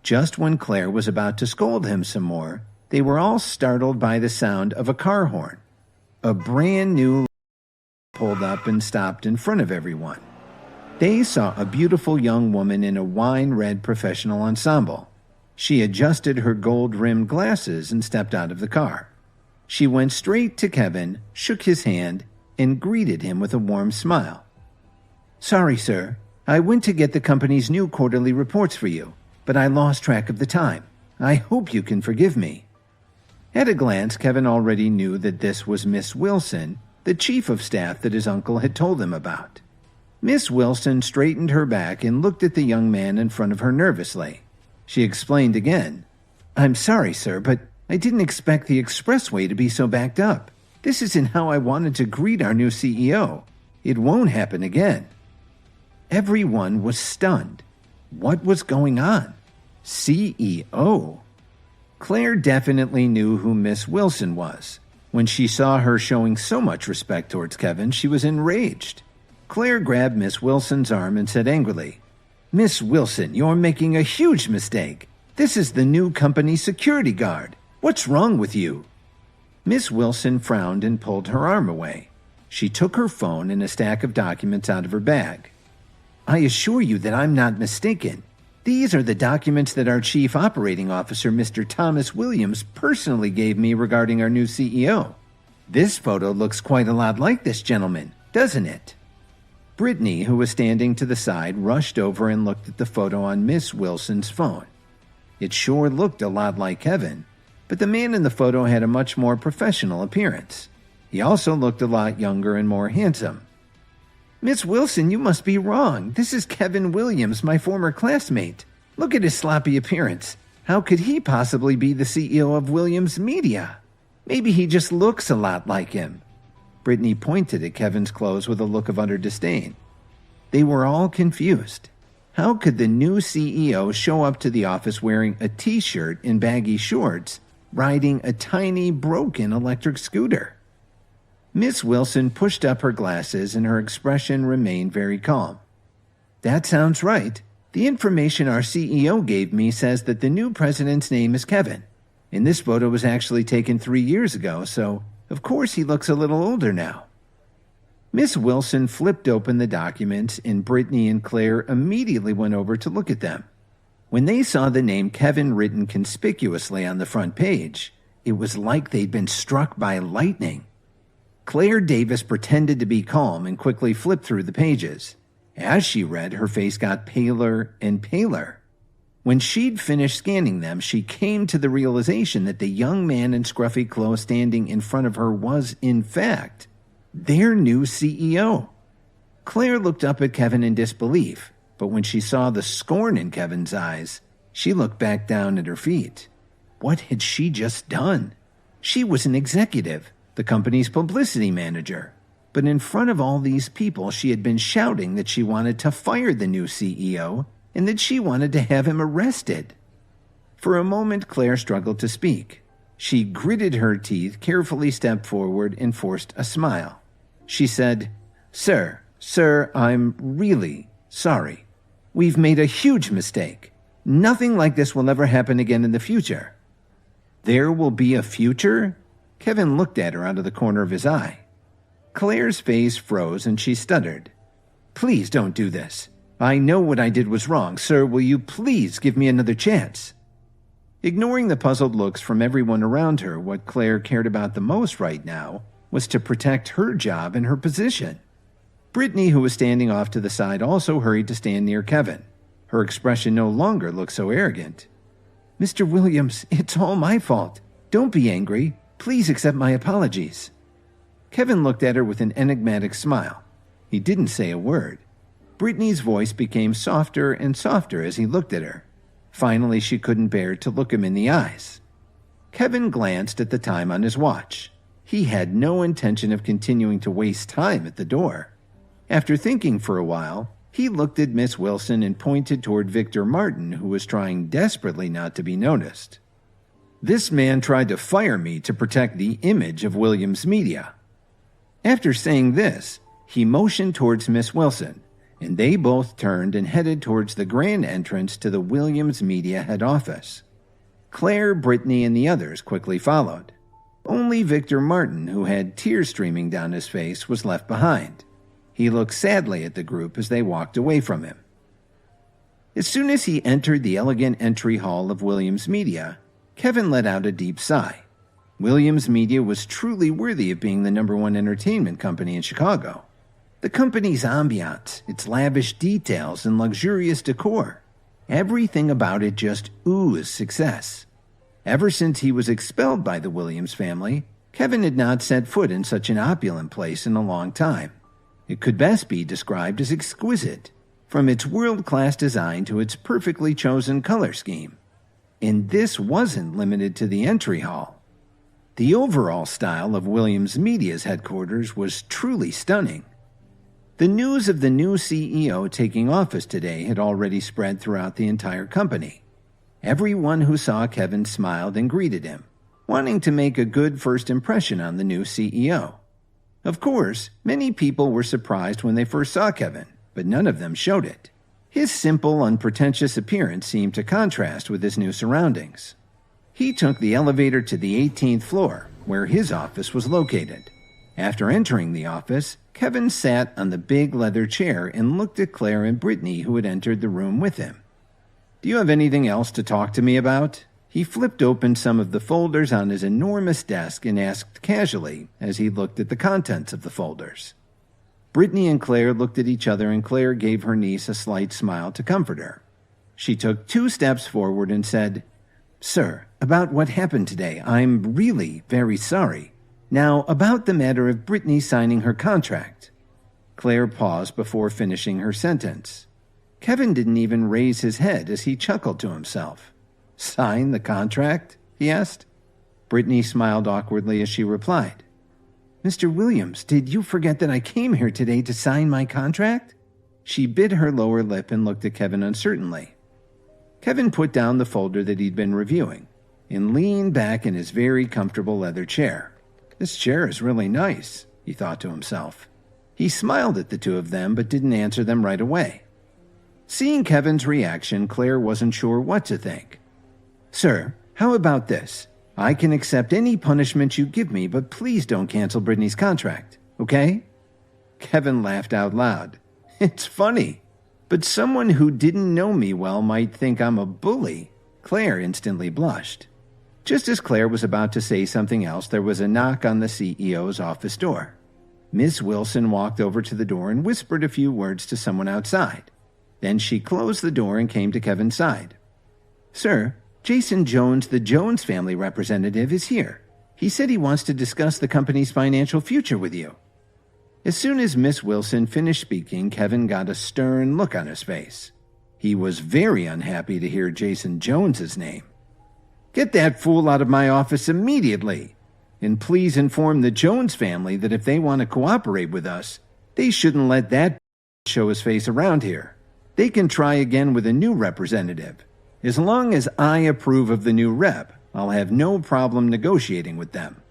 Just when Claire was about to scold him some more, they were all startled by the sound of a car horn. A brand new pulled up and stopped in front of everyone. They saw a beautiful young woman in a wine-red professional ensemble. She adjusted her gold-rimmed glasses and stepped out of the car. She went straight to Kevin, shook his hand, and greeted him with a warm smile. "Sorry, sir. I went to get the company's new quarterly reports for you, but I lost track of the time. I hope you can forgive me." At a glance, Kevin already knew that this was Miss Wilson, the chief of staff that his uncle had told him about. Miss Wilson straightened her back and looked at the young man in front of her nervously. She explained again, "I'm sorry, sir, but I didn't expect the expressway to be so backed up. This isn't how I wanted to greet our new CEO. It won't happen again." Everyone was stunned. What was going on? CEO? Claire definitely knew who Miss Wilson was. When she saw her showing so much respect towards Kevin, she was enraged. Claire grabbed Miss Wilson's arm and said angrily, "Miss Wilson, you're making a huge mistake. This is the new company security guard. What's wrong with you?" Miss Wilson frowned and pulled her arm away. She took her phone and a stack of documents out of her bag. "I assure you that I'm not mistaken. These are the documents that our Chief Operating Officer, Mr. Thomas Williams, personally gave me regarding our new CEO. This photo looks quite a lot like this gentleman, doesn't it?" Brittany, who was standing to the side, rushed over and looked at the photo on Miss Wilson's phone. It sure looked a lot like Kevin, but the man in the photo had a much more professional appearance. He also looked a lot younger and more handsome. "Miss Wilson, you must be wrong. This is Kevin Williams, my former classmate. Look at his sloppy appearance. How could he possibly be the CEO of Williams Media? Maybe he just looks a lot like him." Brittany pointed at Kevin's clothes with a look of utter disdain. They were all confused. How could the new CEO show up to the office wearing a t-shirt and baggy shorts, riding a tiny, broken electric scooter? Miss Wilson pushed up her glasses and her expression remained very calm. "That sounds right. The information our CEO gave me says that the new president's name is Kevin. And this photo was actually taken 3 years ago, so of course he looks a little older now." Miss Wilson flipped open the documents and Brittany and Claire immediately went over to look at them. When they saw the name Kevin written conspicuously on the front page, it was like they'd been struck by lightning. Claire Davis pretended to be calm and quickly flipped through the pages. As she read, her face got paler and paler. When she'd finished scanning them, she came to the realization that the young man in scruffy clothes standing in front of her was, in fact, their new CEO. Claire looked up at Kevin in disbelief, but when she saw the scorn in Kevin's eyes, she looked back down at her feet. What had she just done? She was an executive, the company's publicity manager. But in front of all these people, she had been shouting that she wanted to fire the new CEO and that she wanted to have him arrested. For a moment, Claire struggled to speak. She gritted her teeth, carefully stepped forward, and forced a smile. She said, Sir, I'm really sorry. We've made a huge mistake. Nothing like this will ever happen again in the future. There will be a future? Kevin looked at her out of the corner of his eye. Claire's face froze and she stuttered. Please don't do this. I know what I did was wrong. Sir, will you please give me another chance? Ignoring the puzzled looks from everyone around her, what Claire cared about the most right now was to protect her job and her position. Brittany, who was standing off to the side, also hurried to stand near Kevin. Her expression no longer looked so arrogant. Mr. Williams, it's all my fault. Don't be angry. Please accept my apologies. Kevin looked at her with an enigmatic smile. He didn't say a word. Brittany's voice became softer and softer as he looked at her. Finally, she couldn't bear to look him in the eyes. Kevin glanced at the time on his watch. He had no intention of continuing to waste time at the door. After thinking for a while, he looked at Miss Wilson and pointed toward Victor Martin, who was trying desperately not to be noticed. This man tried to fire me to protect the image of Williams Media. After saying this, he motioned towards Miss Wilson, and they both turned and headed towards the grand entrance to the Williams Media head office. Claire, Brittany, and the others quickly followed. Only Victor Martin, who had tears streaming down his face, was left behind. He looked sadly at the group as they walked away from him. As soon as he entered the elegant entry hall of Williams Media, Kevin let out a deep sigh. Williams Media was truly worthy of being the #1 entertainment company in Chicago. The company's ambiance, its lavish details and luxurious decor, everything about it just oozed success. Ever since he was expelled by the Williams family, Kevin had not set foot in such an opulent place in a long time. It could best be described as exquisite, from its world-class design to its perfectly chosen color scheme. And this wasn't limited to the entry hall. The overall style of Williams Media's headquarters was truly stunning. The news of the new CEO taking office today had already spread throughout the entire company. Everyone who saw Kevin smiled and greeted him, wanting to make a good first impression on the new CEO. Of course, many people were surprised when they first saw Kevin, but none of them showed it. His simple, unpretentious appearance seemed to contrast with his new surroundings. He took the elevator to the 18th floor, where his office was located. After entering the office, Kevin sat on the big leather chair and looked at Claire and Brittany, who had entered the room with him. Do you have anything else to talk to me about? He flipped open some of the folders on his enormous desk and asked casually as he looked at the contents of the folders. Brittany and Claire looked at each other, and Claire gave her niece a slight smile to comfort her. She took 2 steps forward and said, "Sir, about what happened today, I'm really very sorry. Now, about the matter of Brittany signing her contract." Claire paused before finishing her sentence. Kevin didn't even raise his head as he chuckled to himself. "Sign the contract?" he asked. Brittany smiled awkwardly as she replied, "Mr. Williams, did you forget that I came here today to sign my contract?" She bit her lower lip and looked at Kevin uncertainly. Kevin put down the folder that he'd been reviewing and leaned back in his very comfortable leather chair. "This chair is really nice," he thought to himself. He smiled at the two of them but didn't answer them right away. Seeing Kevin's reaction, Claire wasn't sure what to think. "Sir, how about this? I can accept any punishment you give me, but please don't cancel Brittany's contract, okay?" Kevin laughed out loud. "It's funny, but someone who didn't know me well might think I'm a bully." Claire instantly blushed. Just as Claire was about to say something else, there was a knock on the CEO's office door. Miss Wilson walked over to the door and whispered a few words to someone outside. Then she closed the door and came to Kevin's side. Sir, Jason Jones, the Jones family representative, is here. He said he wants to discuss the company's financial future with you. As soon as Miss Wilson finished speaking, Kevin got a stern look on his face. He was very unhappy to hear Jason Jones's name. Get that fool out of my office immediately. And please inform the Jones family that if they want to cooperate with us, they shouldn't let that show his face around here. They can try again with a new representative. As long as I approve of the new rep, I'll have no problem negotiating with them.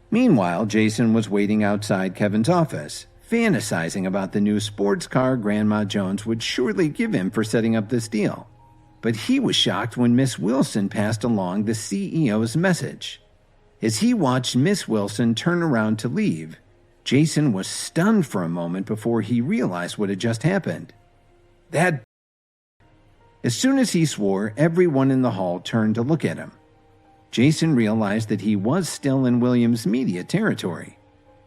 Meanwhile, Jason was waiting outside Kevin's office, fantasizing about the new sports car Grandma Jones would surely give him for setting up this deal. But he was shocked when Miss Wilson passed along the CEO's message. As he watched Miss Wilson turn around to leave, Jason was stunned for a moment before he realized what had just happened. As soon as he swore, everyone in the hall turned to look at him. Jason realized that he was still in Williams media territory.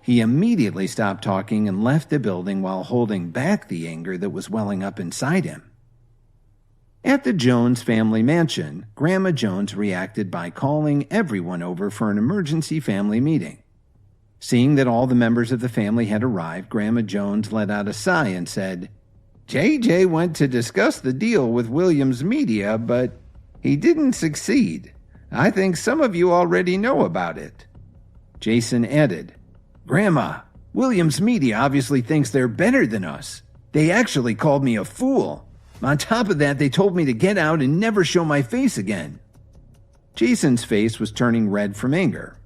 He immediately stopped talking and left the building while holding back the anger that was welling up inside him. At the Jones family mansion, Grandma Jones reacted by calling everyone over for an emergency family meeting. Seeing that all the members of the family had arrived, Grandma Jones let out a sigh and said, JJ went to discuss the deal with Williams Media, but he didn't succeed. I think some of you already know about it. Jason added, Grandma, Williams Media obviously thinks they're better than us. They actually called me a fool. On top of that, they told me to get out and never show my face again. Jason's face was turning red from anger.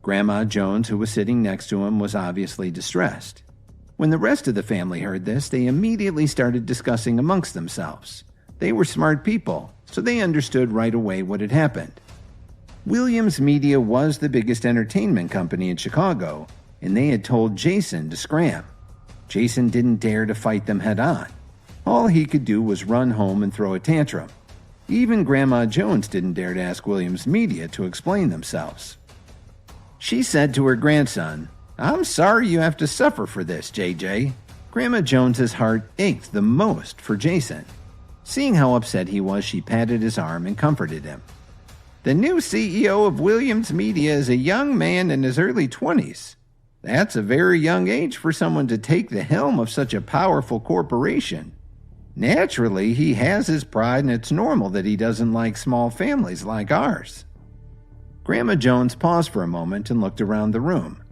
Grandma Jones, who was sitting next to him, was obviously distressed. When the rest of the family heard this, they immediately started discussing amongst themselves. They were smart people, so they understood right away what had happened. Williams Media was the biggest entertainment company in Chicago, and they had told Jason to scram. Jason didn't dare to fight them head on. All he could do was run home and throw a tantrum. Even Grandma Jones didn't dare to ask Williams Media to explain themselves. She said to her grandson, I'm sorry you have to suffer for this, JJ. Grandma Jones's heart ached the most for Jason. Seeing how upset he was, she patted his arm and comforted him. The new CEO of Williams Media is a young man in his early 20s. That's a very young age for someone to take the helm of such a powerful corporation. Naturally, he has his pride, and it's normal that he doesn't like small families like ours. Grandma Jones paused for a moment and looked around the room.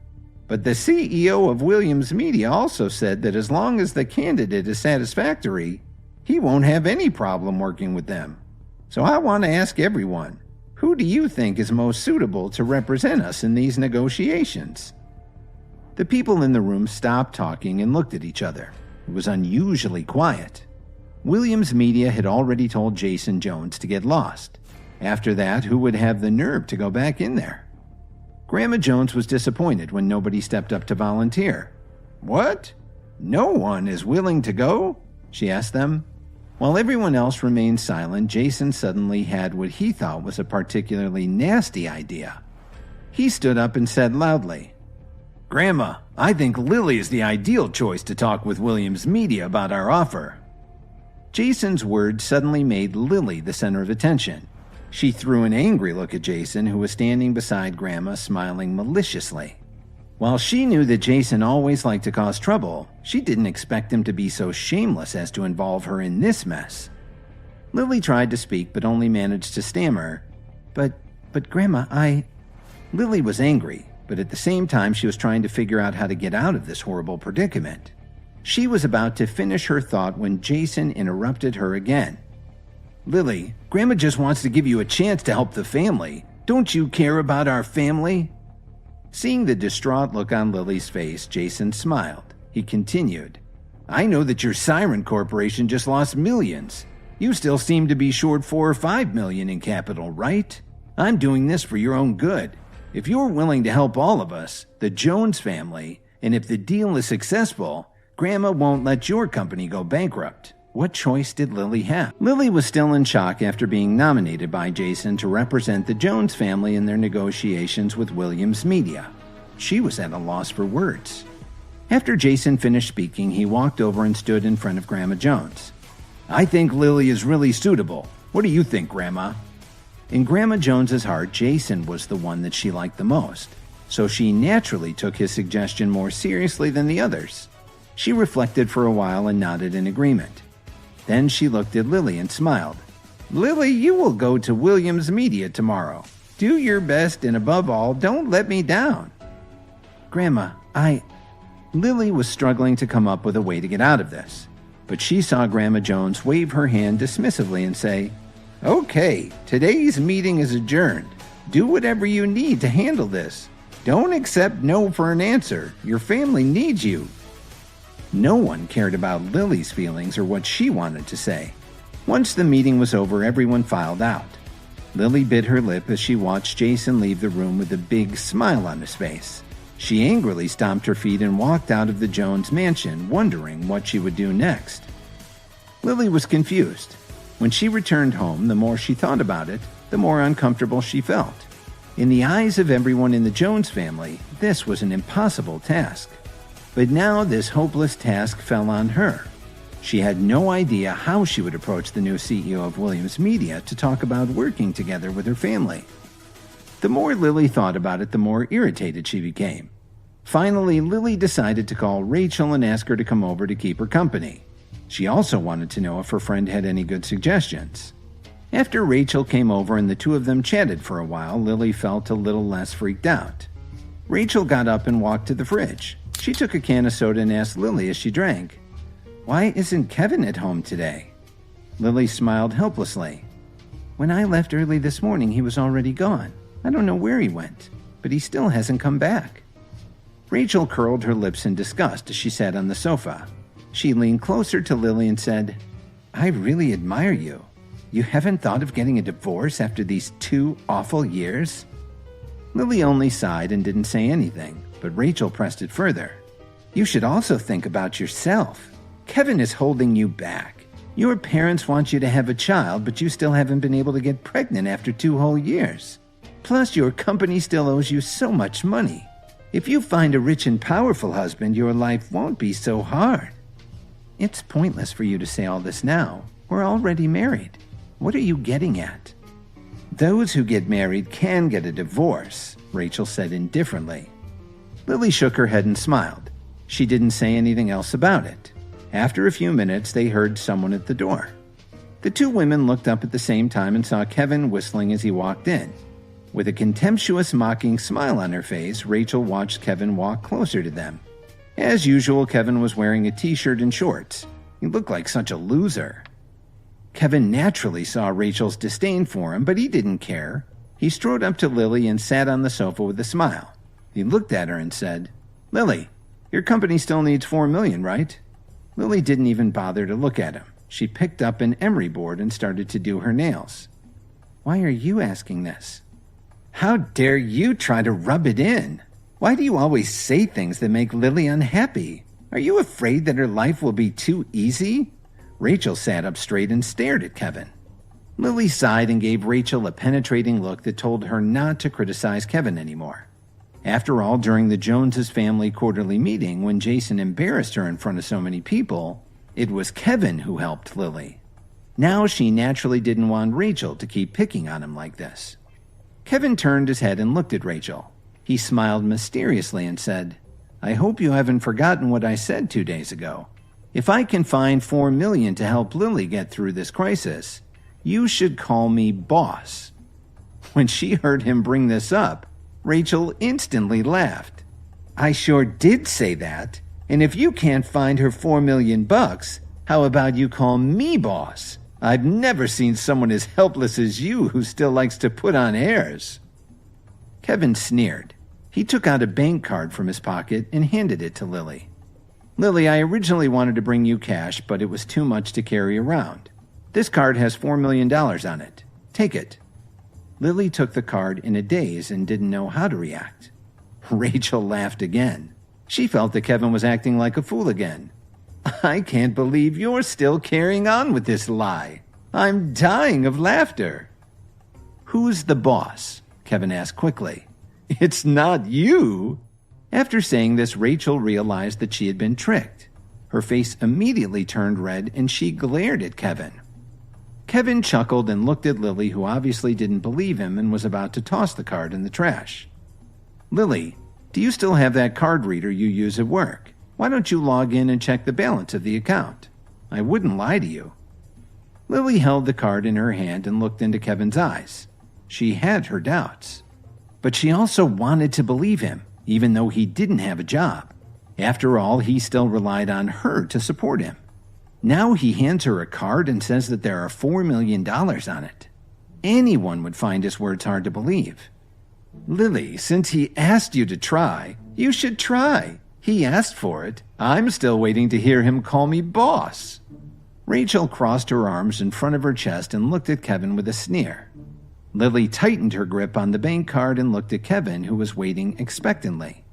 But the CEO of Williams Media also said that as long as the candidate is satisfactory, he won't have any problem working with them. So I want to ask everyone, who do you think is most suitable to represent us in these negotiations? The people in the room stopped talking and looked at each other. It was unusually quiet. Williams Media had already told Jason Jones to get lost. After that, who would have the nerve to go back in there? Grandma Jones was disappointed when nobody stepped up to volunteer. What? No one is willing to go? She asked them. While everyone else remained silent, Jason suddenly had what he thought was a particularly nasty idea. He stood up and said loudly, Grandma, I think Lily is the ideal choice to talk with Williams Media about our offer. Jason's words suddenly made Lily the center of attention. She threw an angry look at Jason, who was standing beside Grandma, smiling maliciously. While she knew that Jason always liked to cause trouble, she didn't expect him to be so shameless as to involve her in this mess. Lily tried to speak, but only managed to stammer, But Grandma, Lily was angry, but at the same time she was trying to figure out how to get out of this horrible predicament. She was about to finish her thought when Jason interrupted her again. Lily, Grandma just wants to give you a chance to help the family. Don't you care about our family? Seeing the distraught look on Lily's face, Jason smiled. He continued, I know that your Siren Corporation just lost millions. You still seem to be short 4 or 5 million in capital, right? I'm doing this for your own good. If you're willing to help all of us, the Jones family, and if the deal is successful, Grandma won't let your company go bankrupt. What choice did Lily have? Lily was still in shock after being nominated by Jason to represent the Jones family in their negotiations with Williams Media. She was at a loss for words. After Jason finished speaking, he walked over and stood in front of Grandma Jones. I think Lily is really suitable. What do you think, Grandma? In Grandma Jones's heart, Jason was the one that she liked the most, so she naturally took his suggestion more seriously than the others. She reflected for a while and nodded in agreement. Then she looked at Lily and smiled. Lily, you will go to Williams Media tomorrow. Do your best and above all, don't let me down. Grandma, Lily was struggling to come up with a way to get out of this, but she saw Grandma Jones wave her hand dismissively and say, Okay, today's meeting is adjourned. Do whatever you need to handle this. Don't accept no for an answer. Your family needs you. No one cared about Lily's feelings or what she wanted to say. Once the meeting was over, everyone filed out. Lily bit her lip as she watched Jason leave the room with a big smile on his face. She angrily stomped her feet and walked out of the Jones mansion, wondering what she would do next. Lily was confused. When she returned home, the more she thought about it, the more uncomfortable she felt. In the eyes of everyone in the Jones family, this was an impossible task. But now this hopeless task fell on her. She had no idea how she would approach the new CEO of Williams Media to talk about working together with her family. The more Lily thought about it, the more irritated she became. Finally, Lily decided to call Rachel and ask her to come over to keep her company. She also wanted to know if her friend had any good suggestions. After Rachel came over and the two of them chatted for a while, Lily felt a little less freaked out. Rachel got up and walked to the fridge. She took a can of soda and asked Lily as she drank, Why isn't Kevin at home today? Lily smiled helplessly. When I left early this morning, he was already gone. I don't know where he went, but he still hasn't come back. Rachel curled her lips in disgust as she sat on the sofa. She leaned closer to Lily and said, I really admire you. You haven't thought of getting a divorce after these 2 awful years? Lily only sighed and didn't say anything, but Rachel pressed it further. You should also think about yourself. Kevin is holding you back. Your parents want you to have a child, but you still haven't been able to get pregnant after 2 whole years. Plus, your company still owes you so much money. If you find a rich and powerful husband, your life won't be so hard. It's pointless for you to say all this now. We're already married. What are you getting at? Those who get married can get a divorce, Rachel said indifferently. Lily shook her head and smiled. She didn't say anything else about it. After a few minutes, they heard someone at the door. The two women looked up at the same time and saw Kevin whistling as he walked in. With a contemptuous, mocking smile on her face, Rachel watched Kevin walk closer to them. As usual, Kevin was wearing a t-shirt and shorts. He looked like such a loser. Kevin naturally saw Rachel's disdain for him, but he didn't care. He strode up to Lily and sat on the sofa with a smile. He looked at her and said, Lily, your company still needs $4 million, right? Lily didn't even bother to look at him. She picked up an emery board and started to do her nails. Why are you asking this? How dare you try to rub it in? Why do you always say things that make Lily unhappy? Are you afraid that her life will be too easy? Rachel sat up straight and stared at Kevin. Lily sighed and gave Rachel a penetrating look that told her not to criticize Kevin anymore. After all, during the Joneses family quarterly meeting, when Jason embarrassed her in front of so many people, it was Kevin who helped Lily. Now she naturally didn't want Rachel to keep picking on him like this. Kevin turned his head and looked at Rachel. He smiled mysteriously and said, I hope you haven't forgotten what I said 2 days ago. If I can find $4 million to help Lily get through this crisis, you should call me boss. When she heard him bring this up, Rachel instantly laughed. I sure did say that. And if you can't find her $4 million, how about you call me boss? I've never seen someone as helpless as you who still likes to put on airs. Kevin sneered. He took out a bank card from his pocket and handed it to Lily. Lily, I originally wanted to bring you cash, but it was too much to carry around. This card has $4 million on it. Take it. Lily took the card in a daze and didn't know how to react. Rachel laughed again. She felt that Kevin was acting like a fool again. I can't believe you're still carrying on with this lie. I'm dying of laughter. Who's the boss? Kevin asked quickly. It's not you. After saying this, Rachel realized that she had been tricked. Her face immediately turned red and she glared at Kevin. Kevin chuckled and looked at Lily, who obviously didn't believe him and was about to toss the card in the trash. Lily, do you still have that card reader you use at work? Why don't you log in and check the balance of the account? I wouldn't lie to you. Lily held the card in her hand and looked into Kevin's eyes. She had her doubts. But she also wanted to believe him, even though he didn't have a job. After all, he still relied on her to support him. Now he hands her a card and says that there are $4 million on it. Anyone would find his words hard to believe. Lily, since he asked you to try, you should try. He asked for it. I'm still waiting to hear him call me boss. Rachel crossed her arms in front of her chest and looked at Kevin with a sneer. Lily tightened her grip on the bank card and looked at Kevin, who was waiting expectantly.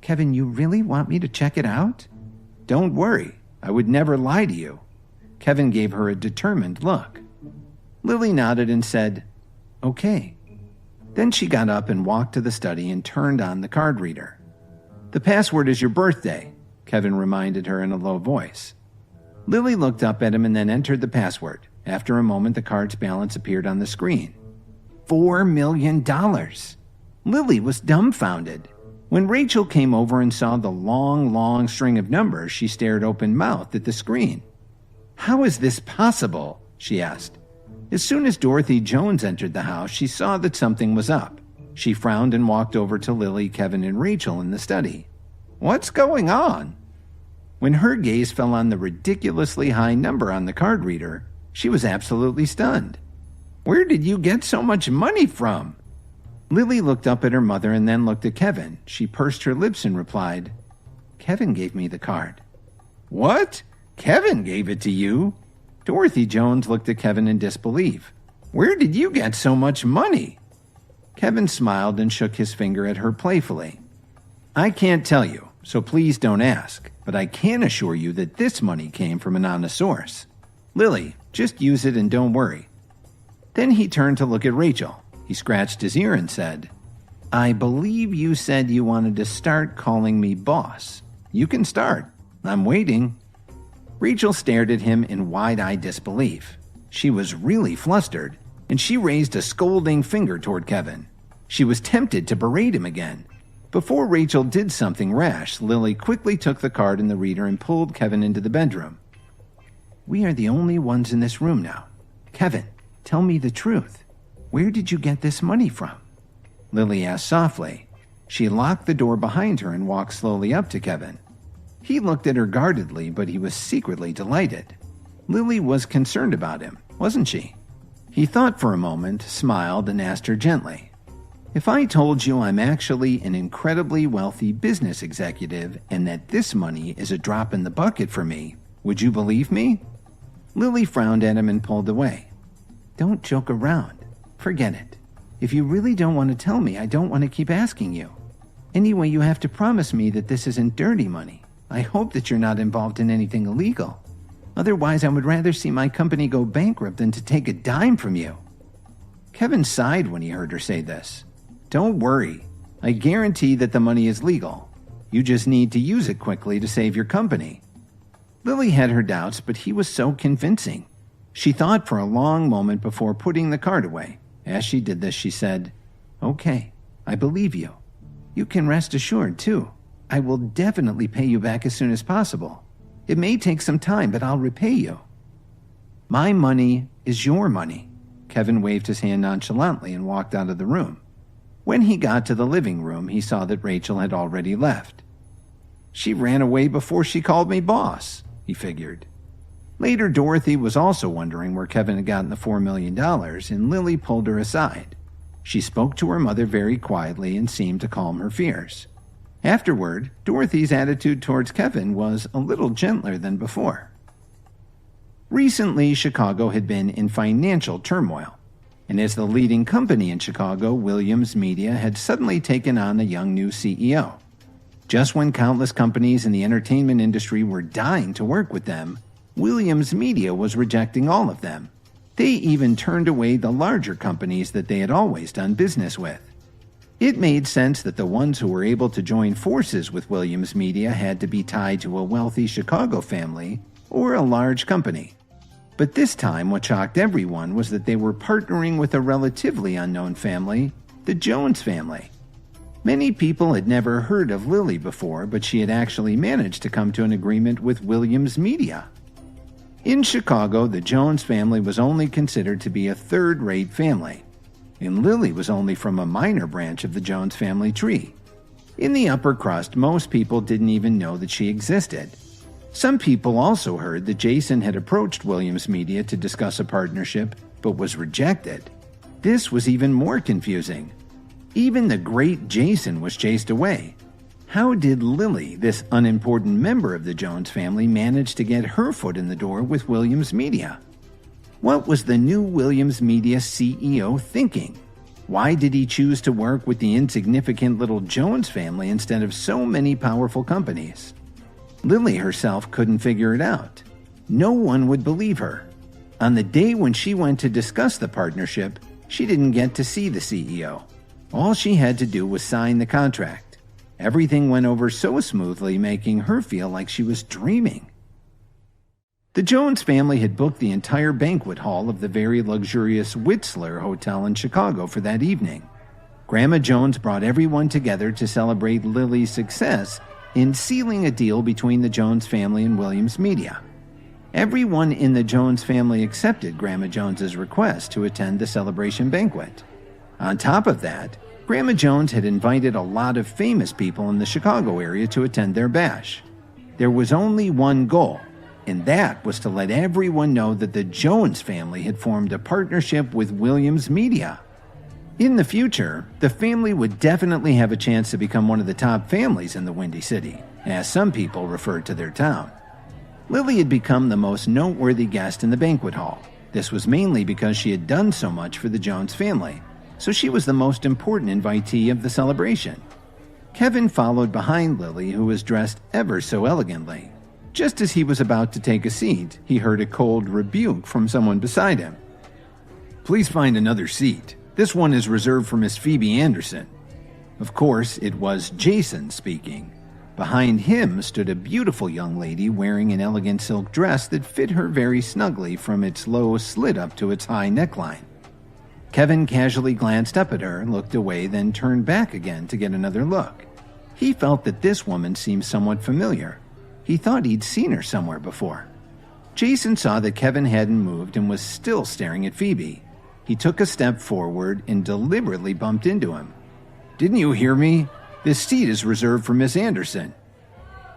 Kevin, you really want me to check it out? Don't worry. I would never lie to you. Kevin gave her a determined look. Lily nodded and said, okay. Then she got up and walked to the study and turned on the card reader. The password is your birthday, Kevin reminded her in a low voice. Lily looked up at him and then entered the password. After a moment, the card's balance appeared on the screen. $4 million. Lily was dumbfounded. When Rachel came over and saw the long string of numbers, she stared open-mouthed at the screen. How is this possible? She asked. As soon as Dorothy Jones entered the house, she saw that something was up. She frowned and walked over to Lily, Kevin, and Rachel in the study. What's going on? When her gaze fell on the ridiculously high number on the card reader, she was absolutely stunned. Where did you get so much money from? Lily looked up at her mother and then looked at Kevin. She pursed her lips and replied, Kevin gave me the card. What? Kevin gave it to you? Dorothy Jones looked at Kevin in disbelief. Where did you get so much money? Kevin smiled and shook his finger at her playfully. I can't tell you, so please don't ask, but I can assure you that this money came from an honest source. Lily, just use it and don't worry. Then he turned to look at Rachel. He scratched his ear and said, I believe you said you wanted to start calling me boss. You can start. I'm waiting. Rachel stared at him in wide-eyed disbelief. She was really flustered, and she raised a scolding finger toward Kevin. She was tempted to berate him again. Before Rachel did something rash, Lily quickly took the card and the reader and pulled Kevin into the bedroom. We are the only ones in this room now. Kevin, tell me the truth. Where did you get this money from? Lily asked softly. She locked the door behind her and walked slowly up to Kevin. He looked at her guardedly, but he was secretly delighted. Lily was concerned about him, wasn't she? He thought for a moment, smiled, and asked her gently, If I told you I'm actually an incredibly wealthy business executive and that this money is a drop in the bucket for me, would you believe me? Lily frowned at him and pulled away. Don't joke around. Forget it. If you really don't want to tell me, I don't want to keep asking you. Anyway, you have to promise me that this isn't dirty money. I hope that you're not involved in anything illegal. Otherwise, I would rather see my company go bankrupt than to take a dime from you. Kevin sighed when he heard her say this. Don't worry. I guarantee that the money is legal. You just need to use it quickly to save your company. Lily had her doubts, but he was so convincing. She thought for a long moment before putting the card away. As she did this, she said, Okay, I believe you. You can rest assured, too. I will definitely pay you back as soon as possible. It may take some time, but I'll repay you. My money is your money. Kevin waved his hand nonchalantly and walked out of the room. When he got to the living room, he saw that Rachel had already left. She ran away before she called me boss, he figured. Later, Dorothy was also wondering where Kevin had gotten the $4 million, and Lily pulled her aside. She spoke to her mother very quietly and seemed to calm her fears. Afterward, Dorothy's attitude towards Kevin was a little gentler than before. Recently, Chicago had been in financial turmoil, and as the leading company in Chicago, Williams Media had suddenly taken on a young new CEO. Just when countless companies in the entertainment industry were dying to work with them, Williams Media was rejecting all of them. They even turned away the larger companies that they had always done business with. It made sense that the ones who were able to join forces with Williams Media had to be tied to a wealthy Chicago family or a large company. But this time, what shocked everyone was that they were partnering with a relatively unknown family, the Jones family. Many people had never heard of Lily before, but she had actually managed to come to an agreement with Williams Media. In Chicago, the Jones family was only considered to be a third-rate family, and Lily was only from a minor branch of the Jones family tree. In the upper crust, most people didn't even know that she existed. Some people also heard that Jason had approached Williams Media to discuss a partnership, but was rejected. This was even more confusing. Even the great Jason was chased away. How did Lily, this unimportant member of the Jones family, manage to get her foot in the door with Williams Media? What was the new Williams Media CEO thinking? Why did he choose to work with the insignificant little Jones family instead of so many powerful companies? Lily herself couldn't figure it out. No one would believe her. On the day when she went to discuss the partnership, she didn't get to see the CEO. All she had to do was sign the contract. Everything went over so smoothly, making her feel like she was dreaming. The Jones family had booked the entire banquet hall of the very luxurious Whistler Hotel in Chicago for that evening. Grandma Jones brought everyone together to celebrate Lily's success in sealing a deal between the Jones family and Williams Media. Everyone in the Jones family accepted Grandma Jones's request to attend the celebration banquet. On top of that, Grandma Jones had invited a lot of famous people in the Chicago area to attend their bash. There was only one goal, and that was to let everyone know that the Jones family had formed a partnership with Williams Media. In the future, the family would definitely have a chance to become one of the top families in the Windy City, as some people referred to their town. Lily had become the most noteworthy guest in the banquet hall. This was mainly because she had done so much for the Jones family, so she was the most important invitee of the celebration. Kevin followed behind Lily, who was dressed ever so elegantly. Just as he was about to take a seat, he heard a cold rebuke from someone beside him. "Please find another seat. This one is reserved for Miss Phoebe Anderson." Of course, it was Jason speaking. Behind him stood a beautiful young lady wearing an elegant silk dress that fit her very snugly from its low slit up to its high neckline. Kevin casually glanced up at her, looked away, then turned back again to get another look. He felt that this woman seemed somewhat familiar. He thought he'd seen her somewhere before. Jason saw that Kevin hadn't moved and was still staring at Phoebe. He took a step forward and deliberately bumped into him. "Didn't you hear me? This seat is reserved for Miss Anderson."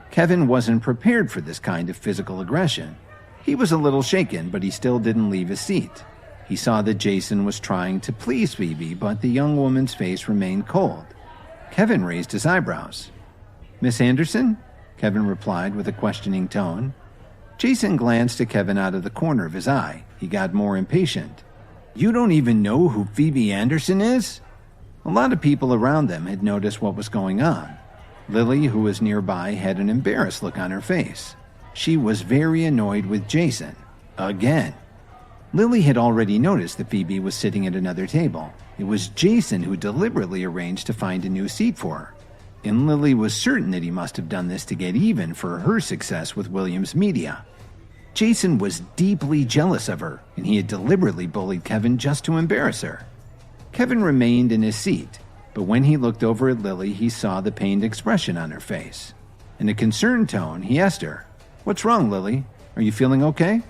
Kevin wasn't prepared for this kind of physical aggression. He was a little shaken, but he still didn't leave his seat. He saw that Jason was trying to please Phoebe, but the young woman's face remained cold. Kevin raised his eyebrows. "Miss Anderson?" Kevin replied with a questioning tone. Jason glanced at Kevin out of the corner of his eye. He got more impatient. "You don't even know who Phoebe Anderson is?" A lot of people around them had noticed what was going on. Lily, who was nearby, had an embarrassed look on her face. She was very annoyed with Jason. Again. Lily had already noticed that Phoebe was sitting at another table. It was Jason who deliberately arranged to find a new seat for her. And Lily was certain that he must have done this to get even for her success with Williams Media. Jason was deeply jealous of her, and he had deliberately bullied Kevin just to embarrass her. Kevin remained in his seat, but when he looked over at Lily, he saw the pained expression on her face. In a concerned tone, he asked her, "What's wrong, Lily? Are you feeling okay?"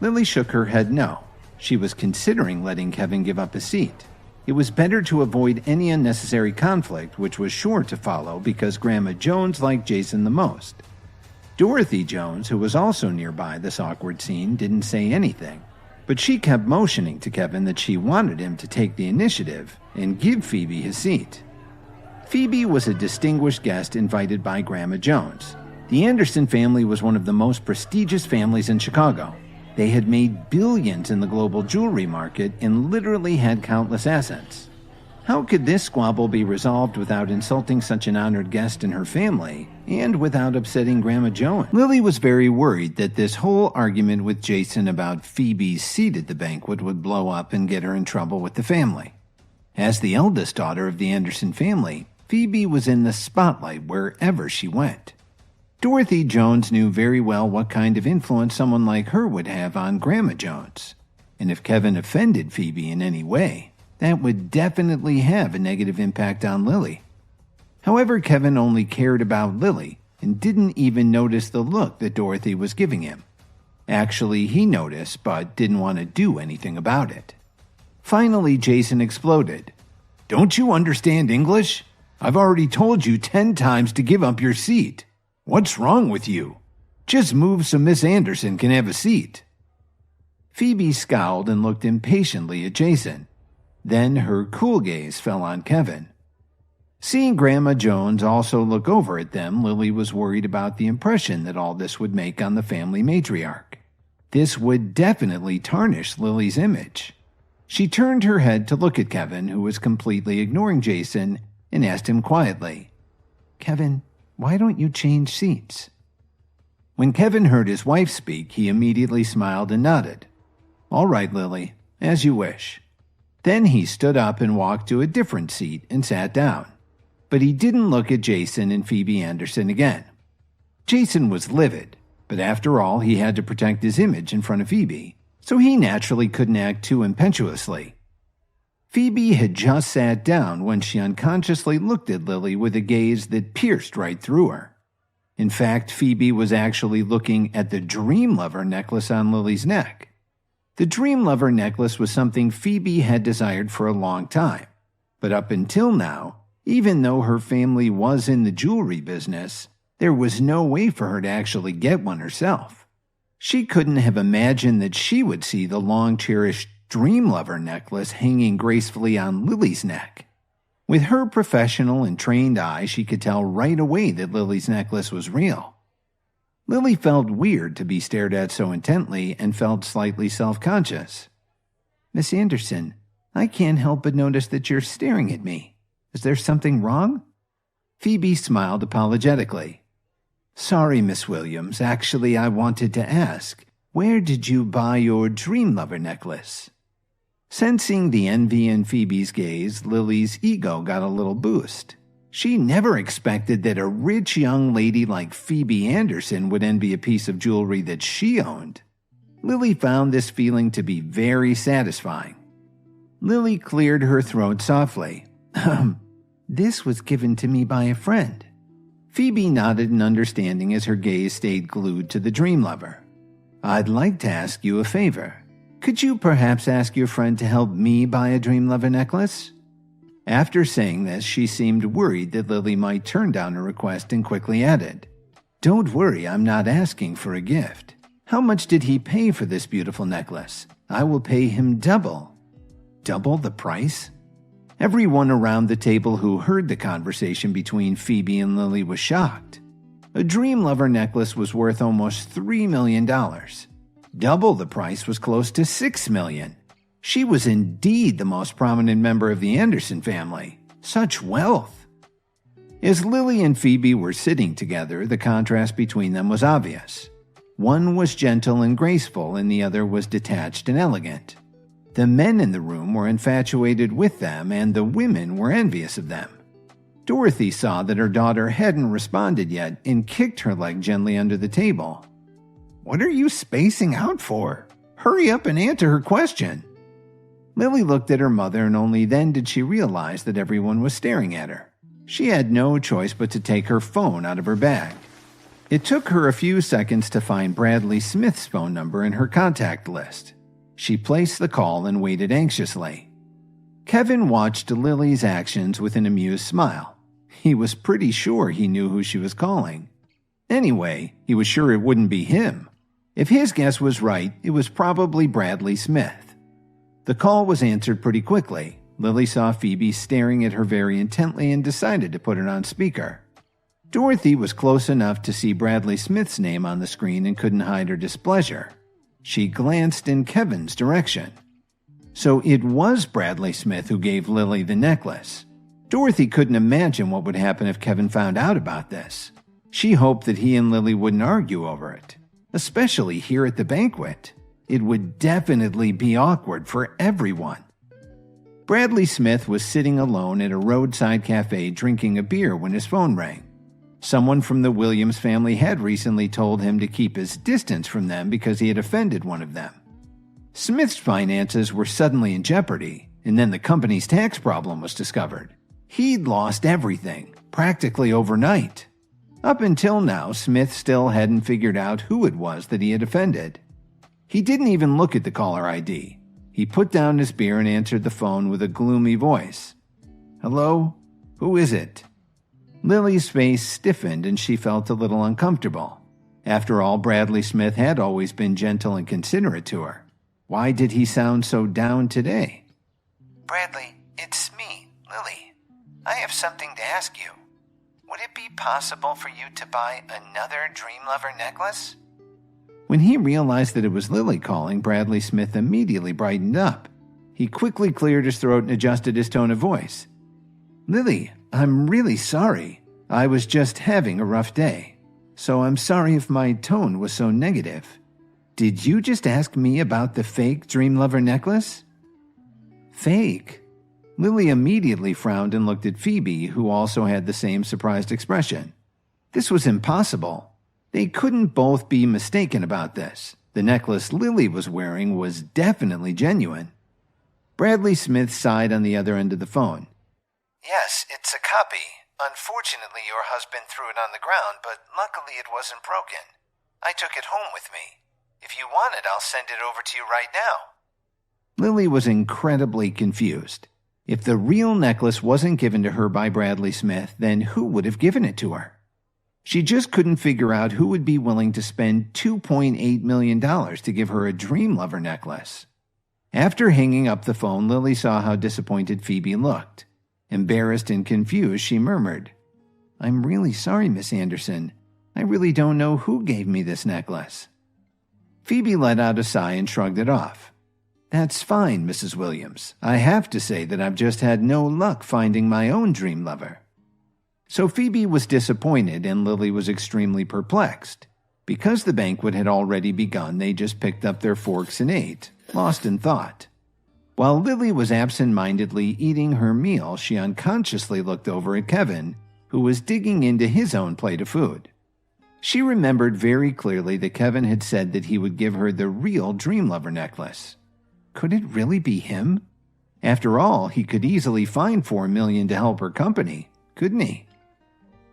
Lily shook her head no. She was considering letting Kevin give up his seat. It was better to avoid any unnecessary conflict, which was sure to follow because Grandma Jones liked Jason the most. Dorothy Jones, who was also nearby this awkward scene, didn't say anything, but she kept motioning to Kevin that she wanted him to take the initiative and give Phoebe his seat. Phoebe was a distinguished guest invited by Grandma Jones. The Anderson family was one of the most prestigious families in Chicago. They had made billions in the global jewelry market and literally had countless assets. How could this squabble be resolved without insulting such an honored guest and her family, and without upsetting Grandma Jones? Lily was very worried that this whole argument with Jason about Phoebe's seat at the banquet would blow up and get her in trouble with the family. As the eldest daughter of the Anderson family, Phoebe was in the spotlight wherever she went. Dorothy Jones knew very well what kind of influence someone like her would have on Grandma Jones. And if Kevin offended Phoebe in any way, that would definitely have a negative impact on Lily. However, Kevin only cared about Lily and didn't even notice the look that Dorothy was giving him. Actually, he noticed but didn't want to do anything about it. Finally, Jason exploded. "Don't you understand English? I've already told you 10 times to give up your seat. What's wrong with you? Just move so Miss Anderson can have a seat." Phoebe scowled and looked impatiently at Jason. Then her cool gaze fell on Kevin. Seeing Grandma Jones also look over at them, Lily was worried about the impression that all this would make on the family matriarch. This would definitely tarnish Lily's image. She turned her head to look at Kevin, who was completely ignoring Jason, and asked him quietly, "Kevin, why don't you change seats?" When Kevin heard his wife speak, he immediately smiled and nodded. "All right, Lily, as you wish." Then he stood up and walked to a different seat and sat down. But he didn't look at Jason and Phoebe Anderson again. Jason was livid, but after all, he had to protect his image in front of Phoebe, so he naturally couldn't act too impetuously. Phoebe had just sat down when she unconsciously looked at Lily with a gaze that pierced right through her. In fact, Phoebe was actually looking at the Dream Lover necklace on Lily's neck. The Dream Lover necklace was something Phoebe had desired for a long time, but up until now, even though her family was in the jewelry business, there was no way for her to actually get one herself. She couldn't have imagined that she would see the long-cherished Dream Lover necklace hanging gracefully on Lily's neck. With her professional and trained eye, she could tell right away that Lily's necklace was real. Lily felt weird to be stared at so intently and felt slightly self-conscious. "Miss Anderson, I can't help but notice that you're staring at me. Is there something wrong?" Phoebe smiled apologetically. "Sorry, Miss Williams. Actually, I wanted to ask, where did you buy your Dream Lover necklace?" Sensing the envy in Phoebe's gaze, Lily's ego got a little boost. She never expected that a rich young lady like Phoebe Anderson would envy a piece of jewelry that she owned. Lily found this feeling to be very satisfying. Lily cleared her throat softly. "This was given to me by a friend." Phoebe nodded in understanding as her gaze stayed glued to the Dream Lover. "I'd like to ask you a favor. Could you perhaps ask your friend to help me buy a Dream Lover necklace?" After saying this, she seemed worried that Lily might turn down her request and quickly added, "Don't worry, I'm not asking for a gift. How much did he pay for this beautiful necklace? I will pay him double." "Double the price?" Everyone around the table who heard the conversation between Phoebe and Lily was shocked. A Dream Lover necklace was worth almost $3 million. Double the price was close to $6 million. She was indeed the most prominent member of the Anderson family. Such wealth! As Lily and Phoebe were sitting together, the contrast between them was obvious. One was gentle and graceful, and the other was detached and elegant. The men in the room were infatuated with them, and the women were envious of them. Dorothy saw that her daughter hadn't responded yet and kicked her leg gently under the table. "What are you spacing out for? Hurry up and answer her question." Lily looked at her mother, and only then did she realize that everyone was staring at her. She had no choice but to take her phone out of her bag. It took her a few seconds to find Bradley Smith's phone number in her contact list. She placed the call and waited anxiously. Kevin watched Lily's actions with an amused smile. He was pretty sure he knew who she was calling. Anyway, he was sure it wouldn't be him. If his guess was right, it was probably Bradley Smith. The call was answered pretty quickly. Lily saw Phoebe staring at her very intently and decided to put it on speaker. Dorothy was close enough to see Bradley Smith's name on the screen and couldn't hide her displeasure. She glanced in Kevin's direction. So it was Bradley Smith who gave Lily the necklace. Dorothy couldn't imagine what would happen if Kevin found out about this. She hoped that he and Lily wouldn't argue over it, especially here at the banquet. It would definitely be awkward for everyone. Bradley Smith was sitting alone at a roadside cafe drinking a beer when his phone rang. Someone from the Williams family had recently told him to keep his distance from them because he had offended one of them. Smith's finances were suddenly in jeopardy, and then the company's tax problem was discovered. He'd lost everything, practically overnight. Up until now, Smith still hadn't figured out who it was that he had offended. He didn't even look at the caller ID. He put down his beer and answered the phone with a gloomy voice. "Hello? Who is it?" Lily's face stiffened and she felt a little uncomfortable. After all, Bradley Smith had always been gentle and considerate to her. Why did he sound so down today? "Bradley, it's me, Lily. I have something to ask you. Would it be possible for you to buy another Dream Lover necklace?" When he realized that it was Lily calling, Bradley Smith immediately brightened up. He quickly cleared his throat and adjusted his tone of voice. "Lily, I'm really sorry. I was just having a rough day. So I'm sorry if my tone was so negative. Did you just ask me about the fake Dream Lover necklace?" "Fake?" Lily immediately frowned and looked at Phoebe, who also had the same surprised expression. This was impossible. They couldn't both be mistaken about this. The necklace Lily was wearing was definitely genuine. Bradley Smith sighed on the other end of the phone. "Yes, it's a copy. Unfortunately, your husband threw it on the ground, but luckily it wasn't broken. I took it home with me. If you want it, I'll send it over to you right now." Lily was incredibly confused. If the real necklace wasn't given to her by Bradley Smith, then who would have given it to her? She just couldn't figure out who would be willing to spend $2.8 million to give her a Dream Lover necklace. After hanging up the phone, Lily saw how disappointed Phoebe looked. Embarrassed and confused, she murmured, "I'm really sorry, Miss Anderson. I really don't know who gave me this necklace." Phoebe let out a sigh and shrugged it off. "That's fine, Mrs. Williams. I have to say that I've just had no luck finding my own Dream Lover." So Phoebe was disappointed and Lily was extremely perplexed. Because the banquet had already begun, they just picked up their forks and ate, lost in thought. While Lily was absent-mindedly eating her meal, she unconsciously looked over at Kevin, who was digging into his own plate of food. She remembered very clearly that Kevin had said that he would give her the real Dream Lover necklace. Could it really be him? After all, he could easily find $4 million to help her company, couldn't he?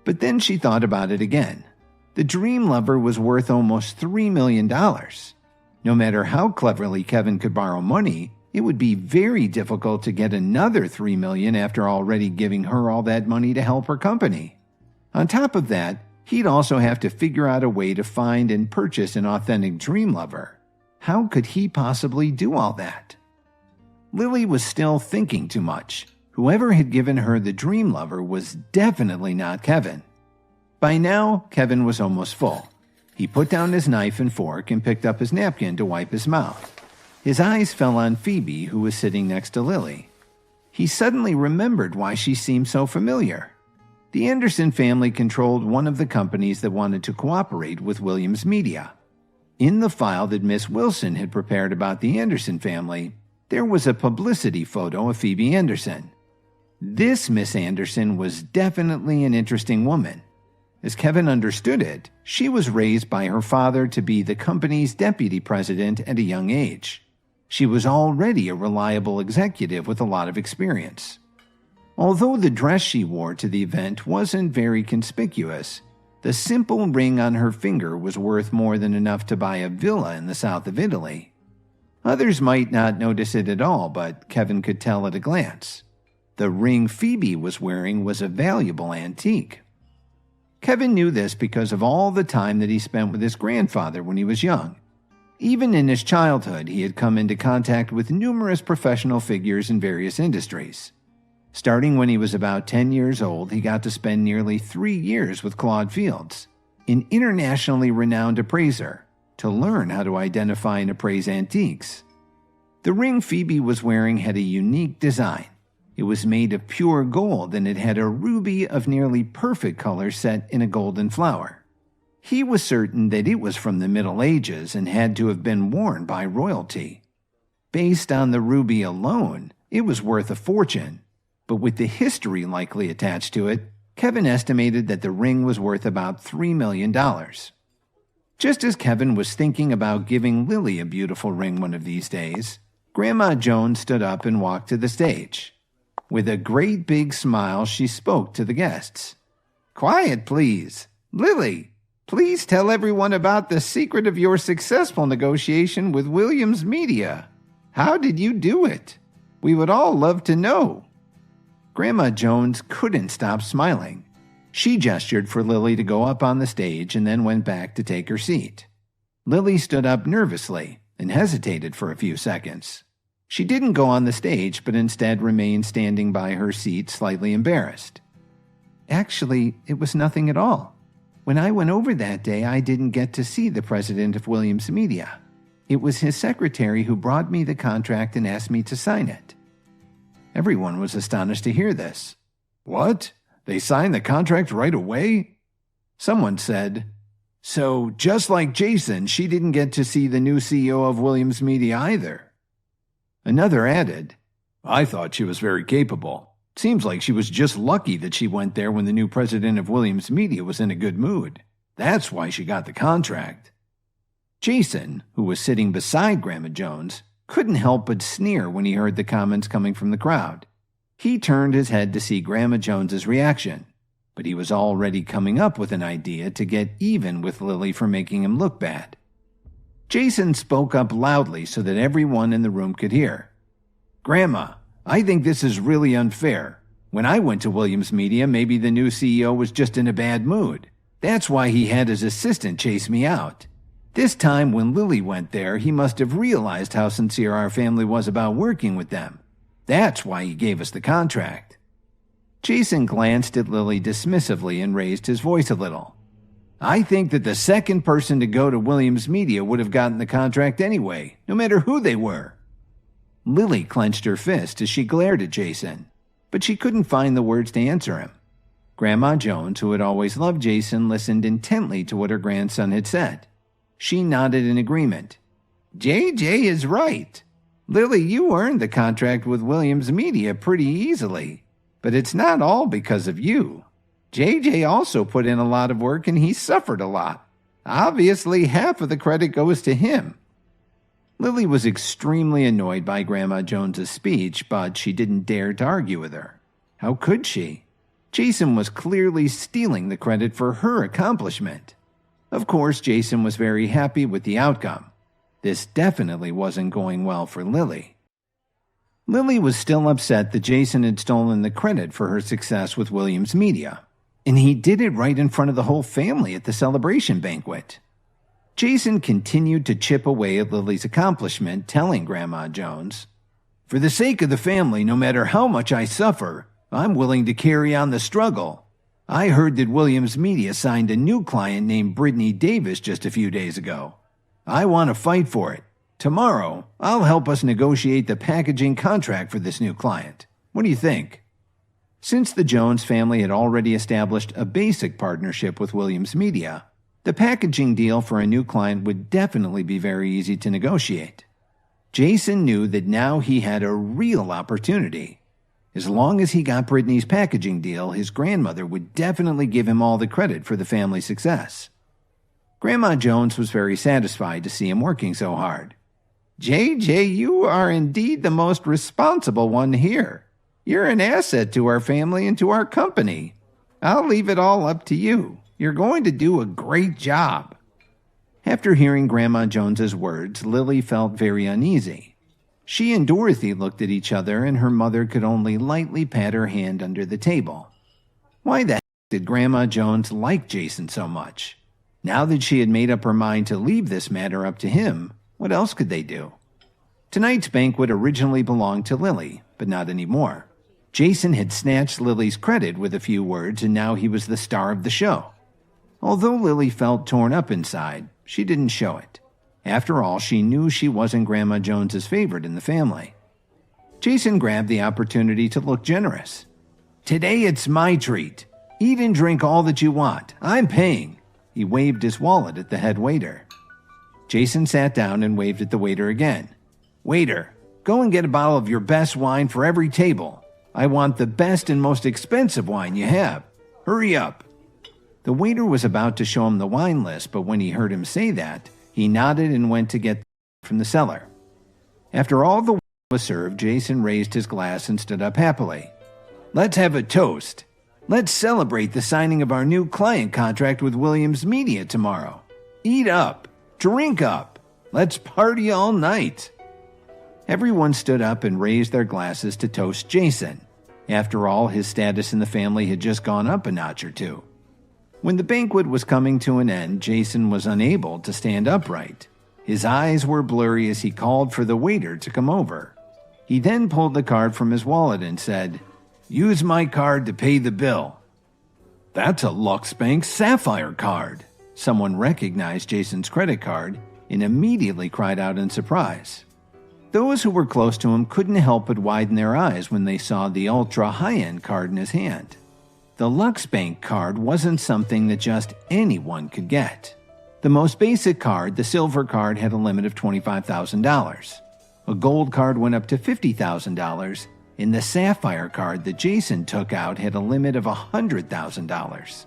But then she thought about it again. The Dream Lover was worth almost $3 million. No matter how cleverly Kevin could borrow money, it would be very difficult to get another $3 million after already giving her all that money to help her company. On top of that, he'd also have to figure out a way to find and purchase an authentic Dream Lover. How could he possibly do all that? Lily was still thinking too much. Whoever had given her the Dream Lover was definitely not Kevin. By now, Kevin was almost full. He put down his knife and fork and picked up his napkin to wipe his mouth. His eyes fell on Phoebe, who was sitting next to Lily. He suddenly remembered why she seemed so familiar. The Anderson family controlled one of the companies that wanted to cooperate with Williams Media. In the file that Miss Wilson had prepared about the Anderson family, there was a publicity photo of Phoebe Anderson. This Miss Anderson was definitely an interesting woman. As Kevin understood it, she was raised by her father to be the company's deputy president at a young age. She was already a reliable executive with a lot of experience. Although the dress she wore to the event wasn't very conspicuous, the simple ring on her finger was worth more than enough to buy a villa in the south of Italy. Others might not notice it at all, but Kevin could tell at a glance. The ring Phoebe was wearing was a valuable antique. Kevin knew this because of all the time that he spent with his grandfather when he was young. Even in his childhood, he had come into contact with numerous professional figures in various industries. Starting when he was about 10 years old, he got to spend nearly 3 years with Claude Fields, an internationally renowned appraiser, to learn how to identify and appraise antiques. The ring Phoebe was wearing had a unique design. It was made of pure gold and it had a ruby of nearly perfect color set in a golden flower. He was certain that it was from the Middle Ages and had to have been worn by royalty. Based on the ruby alone, it was worth a fortune, but with the history likely attached to it, Kevin estimated that the ring was worth about $3 million. Just as Kevin was thinking about giving Lily a beautiful ring one of these days, Grandma Jones stood up and walked to the stage. With a great big smile, she spoke to the guests. "Quiet, please. Lily, please tell everyone about the secret of your successful negotiation with Williams Media. How did you do it? We would all love to know." Grandma Jones couldn't stop smiling. She gestured for Lily to go up on the stage and then went back to take her seat. Lily stood up nervously and hesitated for a few seconds. She didn't go on the stage, but instead remained standing by her seat, slightly embarrassed. "Actually, it was nothing at all. When I went over that day, I didn't get to see the president of Williams Media. It was his secretary who brought me the contract and asked me to sign it." Everyone was astonished to hear this. "What? They signed the contract right away?" Someone said, "So, just like Jason, she didn't get to see the new CEO of Williams Media either." Another added, "I thought she was very capable. Seems like she was just lucky that she went there when the new president of Williams Media was in a good mood. That's why she got the contract." Jason, who was sitting beside Grandma Jones, couldn't help but sneer when he heard the comments coming from the crowd. He turned his head to see Grandma Jones's reaction, but he was already coming up with an idea to get even with Lily for making him look bad. Jason spoke up loudly so that everyone in the room could hear. "Grandma, I think this is really unfair. When I went to Williams Media, maybe the new CEO was just in a bad mood. That's why he had his assistant chase me out. This time when Lily went there, he must have realized how sincere our family was about working with them. That's why he gave us the contract." Jason glanced at Lily dismissively and raised his voice a little. "I think that the second person to go to Williams Media would have gotten the contract anyway, no matter who they were." Lily clenched her fist as she glared at Jason, but she couldn't find the words to answer him. Grandma Jones, who had always loved Jason, listened intently to what her grandson had said. She nodded in agreement. "JJ is right. Lily, you earned the contract with Williams Media pretty easily, but it's not all because of you. JJ also put in a lot of work and he suffered a lot. Obviously, half of the credit goes to him." Lily was extremely annoyed by Grandma Jones's speech, but she didn't dare to argue with her. How could she? Jason was clearly stealing the credit for her accomplishment. Of course, Jason was very happy with the outcome. This definitely wasn't going well for Lily. Lily was still upset that Jason had stolen the credit for her success with Williams Media, and he did it right in front of the whole family at the celebration banquet. Jason continued to chip away at Lily's accomplishment, telling Grandma Jones, "For the sake of the family, no matter how much I suffer, I'm willing to carry on the struggle. I heard that Williams Media signed a new client named Brittany Davis just a few days ago. I want to fight for it. Tomorrow, I'll help us negotiate the packaging contract for this new client. What do you think?" Since the Jones family had already established a basic partnership with Williams Media, the packaging deal for a new client would definitely be very easy to negotiate. Jason knew that now he had a real opportunity. As long as he got Brittany's packaging deal, his grandmother would definitely give him all the credit for the family's success. Grandma Jones was very satisfied to see him working so hard. "JJ, you are indeed the most responsible one here. You're an asset to our family and to our company. I'll leave it all up to you. You're going to do a great job." After hearing Grandma Jones's words, Lily felt very uneasy. She and Dorothy looked at each other, and her mother could only lightly pat her hand under the table. Why the heck did Grandma Jones like Jason so much? Now that she had made up her mind to leave this matter up to him, what else could they do? Tonight's banquet originally belonged to Lily, but not anymore. Jason had snatched Lily's credit with a few words, and now he was the star of the show. Although Lily felt torn up inside, she didn't show it. After all, she knew she wasn't Grandma Jones's favorite in the family. Jason grabbed the opportunity to look generous. "Today it's my treat. Eat and drink all that you want. I'm paying." He waved his wallet at the head waiter. Jason sat down and waved at the waiter again. "Waiter, go and get a bottle of your best wine for every table. I want the best and most expensive wine you have." Hurry up. The waiter was about to show him the wine list, but when he heard him say that, he nodded and went to get from the cellar. After all the wine was served, Jason raised his glass and stood up happily. Let's have a toast. Let's celebrate the signing of our new client contract with Williams Media tomorrow. Eat up. Drink up. Let's party all night. Everyone stood up and raised their glasses to toast Jason. After all, his status in the family had just gone up a notch or two. When the banquet was coming to an end, Jason was unable to stand upright. His eyes were blurry as he called for the waiter to come over. He then pulled the card from his wallet and said, "Use my card to pay the bill." That's a Lux Bank Sapphire card. Someone recognized Jason's credit card and immediately cried out in surprise. Those who were close to him couldn't help but widen their eyes when they saw the ultra high-end card in his hand. The Lux Bank card wasn't something that just anyone could get. The most basic card, the silver card, had a limit of $25,000. A gold card went up to $50,000, and the sapphire card that Jason took out had a limit of $100,000.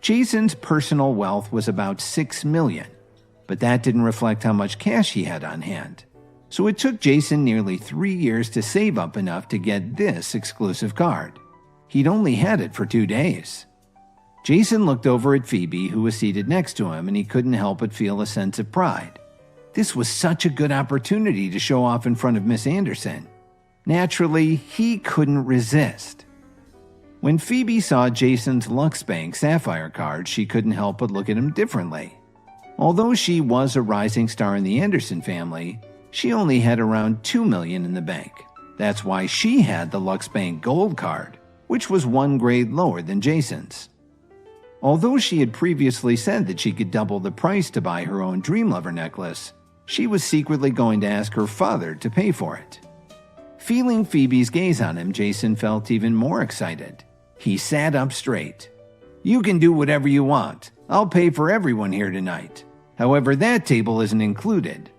Jason's personal wealth was about $6 million, but that didn't reflect how much cash he had on hand. So it took Jason nearly 3 years to save up enough to get this exclusive card. He'd only had it for 2 days. Jason looked over at Phoebe, who was seated next to him, and he couldn't help but feel a sense of pride. This was such a good opportunity to show off in front of Miss Anderson. Naturally, he couldn't resist. When Phoebe saw Jason's Lux Bank Sapphire card, she couldn't help but look at him differently. Although she was a rising star in the Anderson family, she only had around $2 million in the bank. That's why she had the Lux Bank Gold card, which was 1 grade lower than Jason's. Although she had previously said that she could double the price to buy her own Dream Lover necklace, she was secretly going to ask her father to pay for it. Feeling Phoebe's gaze on him, Jason felt even more excited. He sat up straight. "You can do whatever you want. I'll pay for everyone here tonight. However, that table isn't included."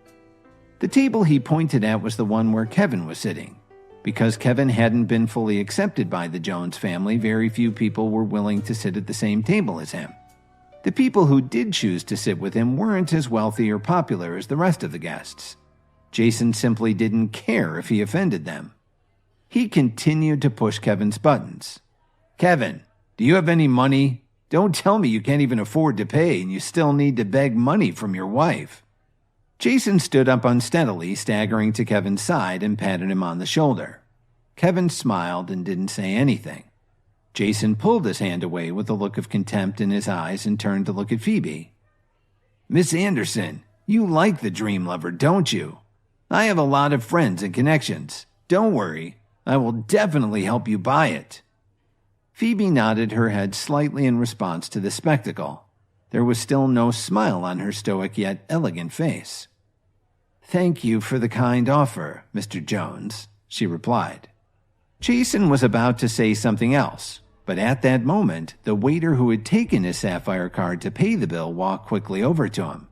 The table he pointed at was the one where Kevin was sitting. Because Kevin hadn't been fully accepted by the Jones family, very few people were willing to sit at the same table as him. The people who did choose to sit with him weren't as wealthy or popular as the rest of the guests. Jason simply didn't care if he offended them. He continued to push Kevin's buttons. "Kevin, do you have any money? Don't tell me you can't even afford to pay and you still need to beg money from your wife." Jason stood up unsteadily, staggering to Kevin's side and patted him on the shoulder. Kevin smiled and didn't say anything. Jason pulled his hand away with a look of contempt in his eyes and turned to look at Phoebe. "Miss Anderson, you like the Dream Lover, don't you? I have a lot of friends and connections. Don't worry, I will definitely help you buy it." Phoebe nodded her head slightly in response to the spectacle. There was still no smile on her stoic yet elegant face. "Thank you for the kind offer, Mr. Jones," she replied. Jason was about to say something else, but at that moment, the waiter who had taken his sapphire card to pay the bill walked quickly over to him.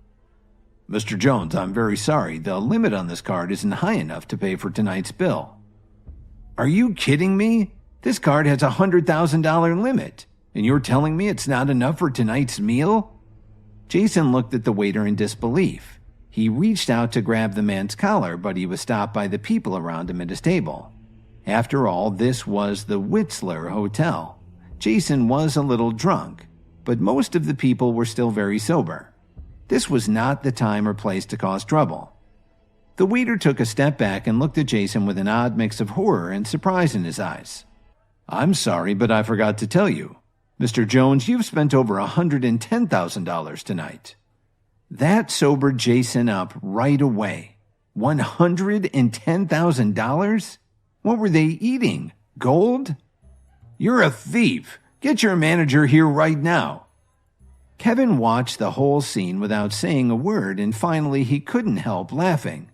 "Mr. Jones, I'm very sorry. The limit on this card isn't high enough to pay for tonight's bill." "Are you kidding me? This card has a $100,000 limit, and you're telling me it's not enough for tonight's meal?" Jason looked at the waiter in disbelief. He reached out to grab the man's collar, but he was stopped by the people around him at his table. After all, this was the Whistler Hotel. Jason was a little drunk, but most of the people were still very sober. This was not the time or place to cause trouble. The waiter took a step back and looked at Jason with an odd mix of horror and surprise in his eyes. "I'm sorry, but I forgot to tell you. Mr. Jones, you've spent over $110,000 tonight." That sobered Jason up right away. $110,000? What were they eating? Gold? "You're a thief. Get your manager here right now." Kevin watched the whole scene without saying a word, and finally he couldn't help laughing.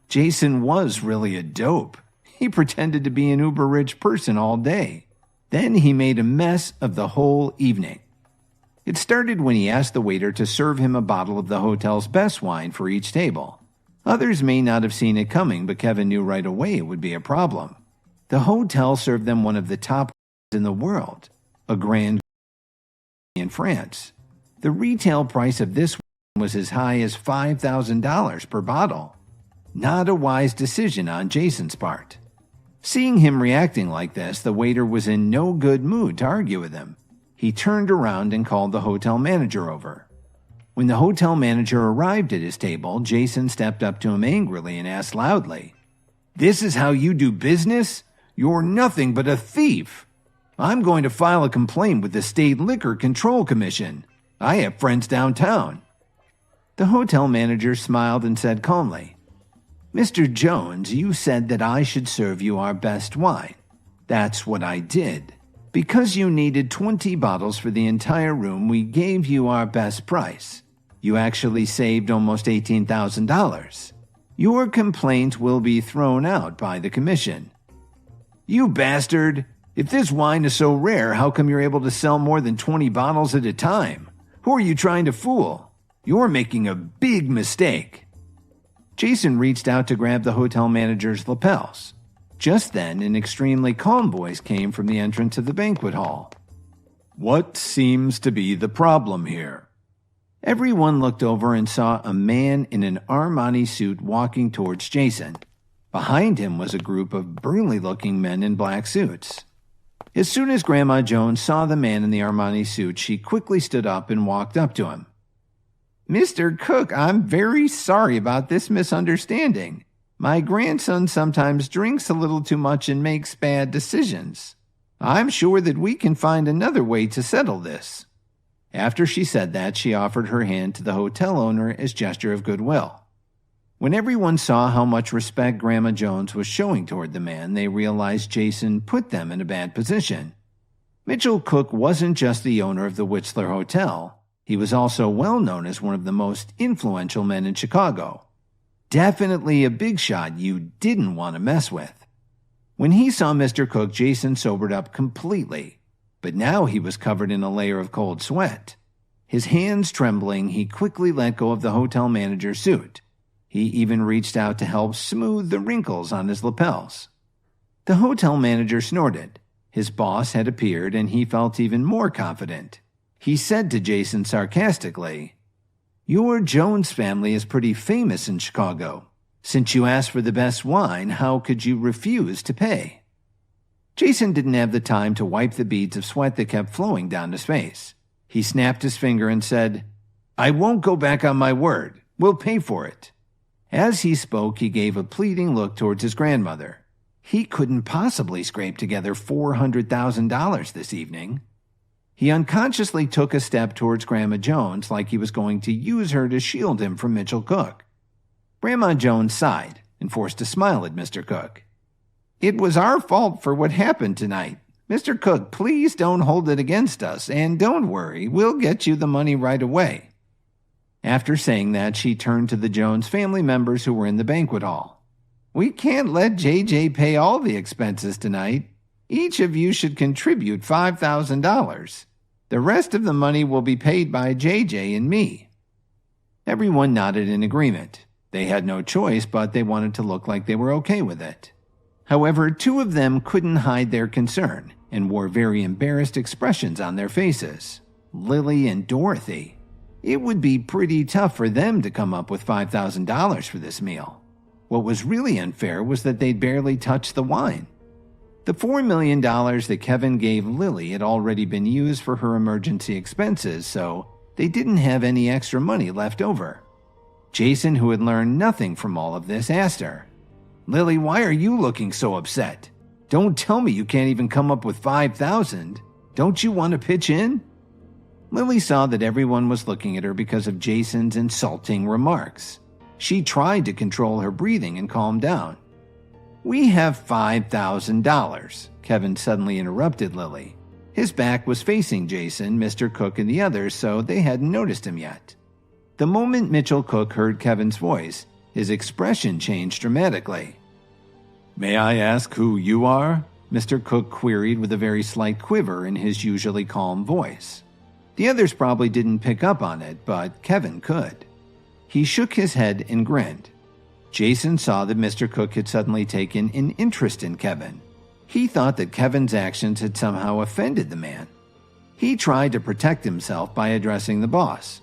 Jason was really a dope. He pretended to be an uber-rich person all day. Then he made a mess of the whole evening. It started when he asked the waiter to serve him a bottle of the hotel's best wine for each table. Others may not have seen it coming, but Kevin knew right away it would be a problem. The hotel served them one of the top in the world, a grand in France. The retail price of this was as high as $5,000 per bottle. Not a wise decision on Jason's part. Seeing him reacting like this, the waiter was in no good mood to argue with him. He turned around and called the hotel manager over. When the hotel manager arrived at his table, Jason stepped up to him angrily and asked loudly, "This is how you do business? You're nothing but a thief. I'm going to file a complaint with the State Liquor Control Commission. I have friends downtown." The hotel manager smiled and said calmly, "Mr. Jones, you said that I should serve you our best wine. That's what I did. Because you needed 20 bottles for the entire room, we gave you our best price. You actually saved almost $18,000. Your complaint will be thrown out by the commission." "You bastard! If this wine is so rare, how come you're able to sell more than 20 bottles at a time? Who are you trying to fool? You're making a big mistake." Jason reached out to grab the hotel manager's lapels. Just then, an extremely calm voice came from the entrance of the banquet hall. "What seems to be the problem here?" Everyone looked over and saw a man in an Armani suit walking towards Jason. Behind him was a group of burly-looking men in black suits. As soon as Grandma Jones saw the man in the Armani suit, she quickly stood up and walked up to him. "Mr. Cook, I'm very sorry about this misunderstanding. My grandson sometimes drinks a little too much and makes bad decisions. I'm sure that we can find another way to settle this." After she said that, she offered her hand to the hotel owner as gesture of goodwill. When everyone saw how much respect Grandma Jones was showing toward the man, they realized Jason put them in a bad position. Mitchell Cook wasn't just the owner of the Whistler Hotel. He was also well known as one of the most influential men in Chicago. Definitely a big shot you didn't want to mess with. When he saw Mr. Cook, Jason sobered up completely. But now he was covered in a layer of cold sweat. His hands trembling, he quickly let go of the hotel manager's suit. He even reached out to help smooth the wrinkles on his lapels. The hotel manager snorted. His boss had appeared, and he felt even more confident. He said to Jason sarcastically, "Your Jones family is pretty famous in Chicago. Since you asked for the best wine, how could you refuse to pay?" Jason didn't have the time to wipe the beads of sweat that kept flowing down his face. He snapped his finger and said, "I won't go back on my word. We'll pay for it." As he spoke, he gave a pleading look towards his grandmother. He couldn't possibly scrape together $400,000 this evening. He unconsciously took a step towards Grandma Jones like he was going to use her to shield him from Mitchell Cook. Grandma Jones sighed and forced a smile at Mr. Cook. "It was our fault for what happened tonight. Mr. Cook, please don't hold it against us, and don't worry, we'll get you the money right away." After saying that, she turned to the Jones family members who were in the banquet hall. "We can't let JJ pay all the expenses tonight. Each of you should contribute $5,000. The rest of the money will be paid by JJ and me." Everyone nodded in agreement. They had no choice, but they wanted to look like they were okay with it. However, two of them couldn't hide their concern and wore very embarrassed expressions on their faces. Lily and Dorothy. It would be pretty tough for them to come up with $5,000 for this meal. What was really unfair was that they'd barely touched the wine. The $4 million that Kevin gave Lily had already been used for her emergency expenses, so they didn't have any extra money left over. Jason, who had learned nothing from all of this, asked her, "Lily, why are you looking so upset? Don't tell me you can't even come up with $5,000. Don't you want to pitch in?" Lily saw that everyone was looking at her because of Jason's insulting remarks. She tried to control her breathing and calm down. "We have $5,000, Kevin suddenly interrupted Lily. His back was facing Jason, Mr. Cook, and the others, so they hadn't noticed him yet. The moment Mitchell Cook heard Kevin's voice, his expression changed dramatically. "May I ask who you are?" Mr. Cook queried with a very slight quiver in his usually calm voice. The others probably didn't pick up on it, but Kevin could. He shook his head and grinned. Jason saw that Mr. Cook had suddenly taken an interest in Kevin. He thought that Kevin's actions had somehow offended the man. He tried to protect himself by addressing the boss.